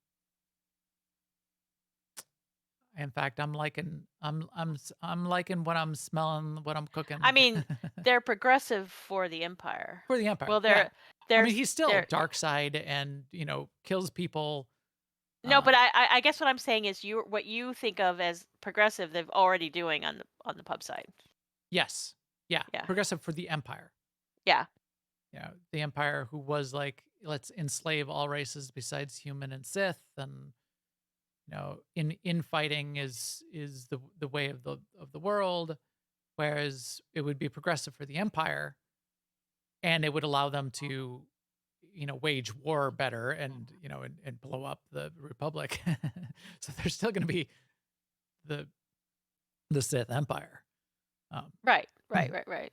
S1: In fact, I'm liking what I'm smelling, what I'm
S2: I
S1: cooking
S2: mean, they're progressive for the Empire.
S1: for the Empire.
S2: Well,
S1: Yeah. I mean,
S2: there's
S1: he's still
S2: they're
S1: dark side and, kills people.
S2: no,
S1: Uh,
S2: but I guess what I'm saying is what you think of as progressive, they've already doing on the pub side.
S1: yes. Yeah.
S2: Yeah.
S1: Progressive for the Empire.
S2: Yeah.
S1: The Empire who was like, let's enslave all races besides human and Sith, and infighting is the way of the world, whereas it would be progressive for the Empire, and it would allow them to wage war better and blow up the Republic. So there's still going to be the Sith Empire.
S2: Right. Right.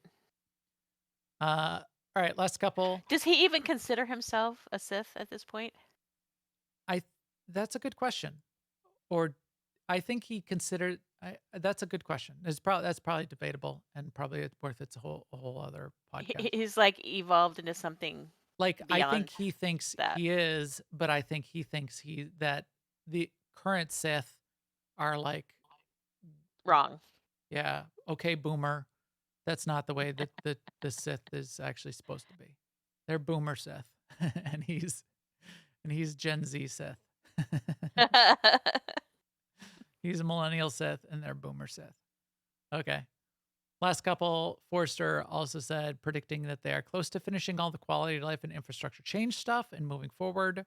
S1: All right, last couple.
S2: Does he even consider himself a Sith at this point?
S1: That's a good question. Or I think he considered. That's a good question. That's probably debatable and probably worth its a whole other podcast.
S2: He's like evolved into something
S1: Like I think
S2: beyond
S1: he thinks
S2: that.
S1: he is, but I think he thinks that the current Sith are like,
S2: Wrong.
S1: yeah, okay, boomer. That's not the way that the Sith is actually supposed to be. They're boomer Sith, and he's Gen Z Sith. He's a millennial Sith, and they're boomer Sith. Okay. Last couple, Forrester also said, predicting that they are close to finishing all the quality of life and infrastructure change stuff and moving forward.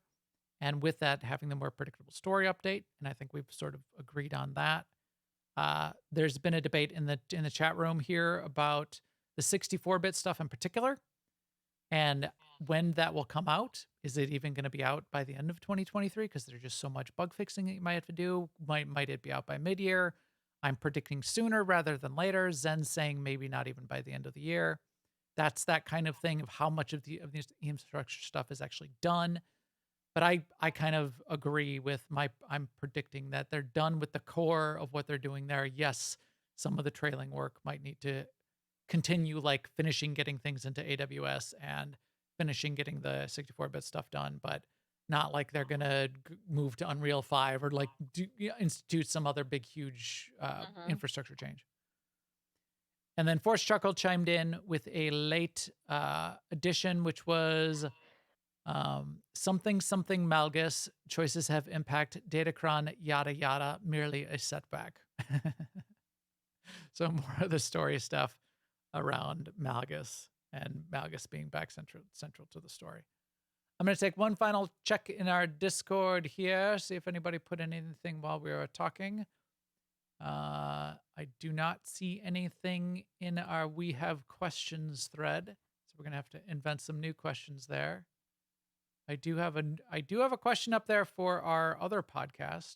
S1: And with that, having the more predictable story update. And I think we've sort of agreed on that. There's been a debate in the chat room here about the 64-bit stuff in particular, and when that will come out. Is it even going to be out by the end of 2023? Because there's just so much bug fixing that you might have to do. Might it be out by mid-year? I'm predicting sooner rather than later. Zen's saying maybe not even by the end of the year. That's that kind of thing of how much of this infrastructure stuff is actually done. But I kind of agree with I'm predicting that they're done with the core of what they're doing there. Yes, some of the trailing work might need to continue, like finishing getting things into AWS and finishing getting the 64-bit stuff done, but not like they're gonna move to Unreal 5 or like institute some other big huge infrastructure change. And then Force Chuckle chimed in with a late addition, which was something Malgus. Choices have impact. Datacron, yada yada, merely a setback. So more of the story stuff around Malgus and Malgus being back central to the story. I'm going to take one final check in our Discord here, see if anybody put anything while we were talking. I do not see anything in our We Have Questions thread, so we're going to have to invent some new questions there. I do have a question up there for our other podcast,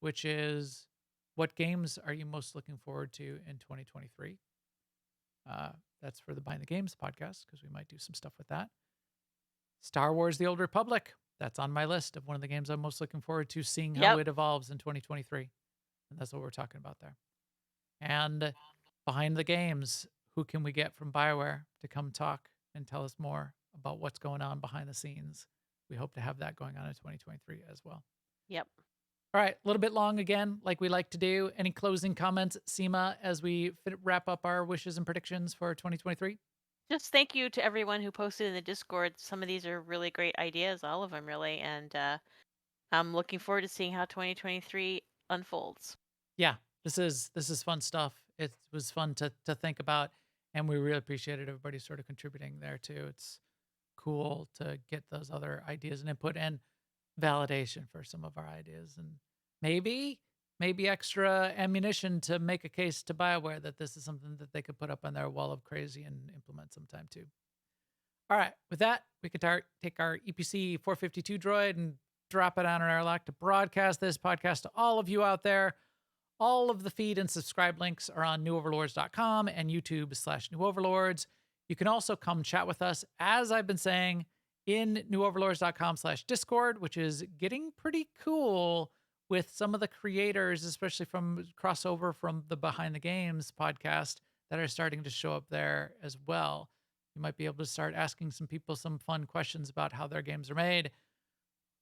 S1: which is, what games are you most looking forward to in 2023? That's for the Behind the Games podcast, because we might do some stuff with that. Star Wars: The Old Republic. That's on my list of one of the games I'm most looking forward to seeing how it evolves in 2023. And that's what we're talking about there. And Behind the Games, who can we get from BioWare to come talk and tell us more about what's going on behind the scenes? We hope to have that going on in 2023 as well.
S2: Yep.
S1: All right, a little bit long again, like we like to do. Any closing comments, Seema, as we wrap up our wishes and predictions for 2023?
S2: Just thank you to everyone who posted in the Discord. Some of these are really great ideas, all of them really, and I'm looking forward to seeing how 2023 unfolds.
S1: Yeah, this is fun stuff. It was fun to think about, and we really appreciated everybody sort of contributing there too. It's cool to get those other ideas and input and validation for some of our ideas, and maybe extra ammunition to make a case to BioWare that this is something that they could put up on their wall of crazy and implement sometime too. All right, with that, we could take our EPC 452 droid and drop it on our airlock to broadcast this podcast to all of you out there. All of the feed and subscribe links are on newoverlords.com and YouTube/newoverlords. You can also come chat with us, as I've been saying, in newoverlords.com/Discord, which is getting pretty cool with some of the creators, especially from crossover from the Behind the Games podcast, that are starting to show up there as well. You might be able to start asking some people some fun questions about how their games are made.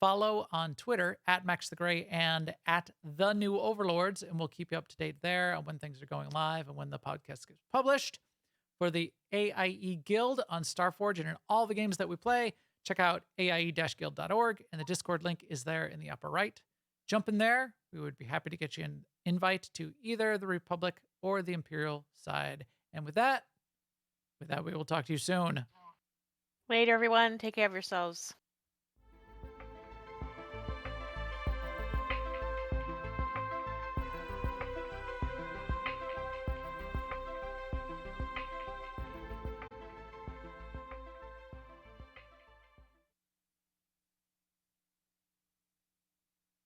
S1: Follow on Twitter at Max the Gray and at The New Overlords, and we'll keep you up to date there on when things are going live and when the podcast gets published. For the AIE Guild on Starforge and in all the games that we play, check out aie-guild.org, and the Discord link is there in the upper right. Jump in there. We would be happy to get you an invite to either the Republic or the Imperial side. And with that, we will talk to you soon.
S2: Later, everyone. Take care of yourselves.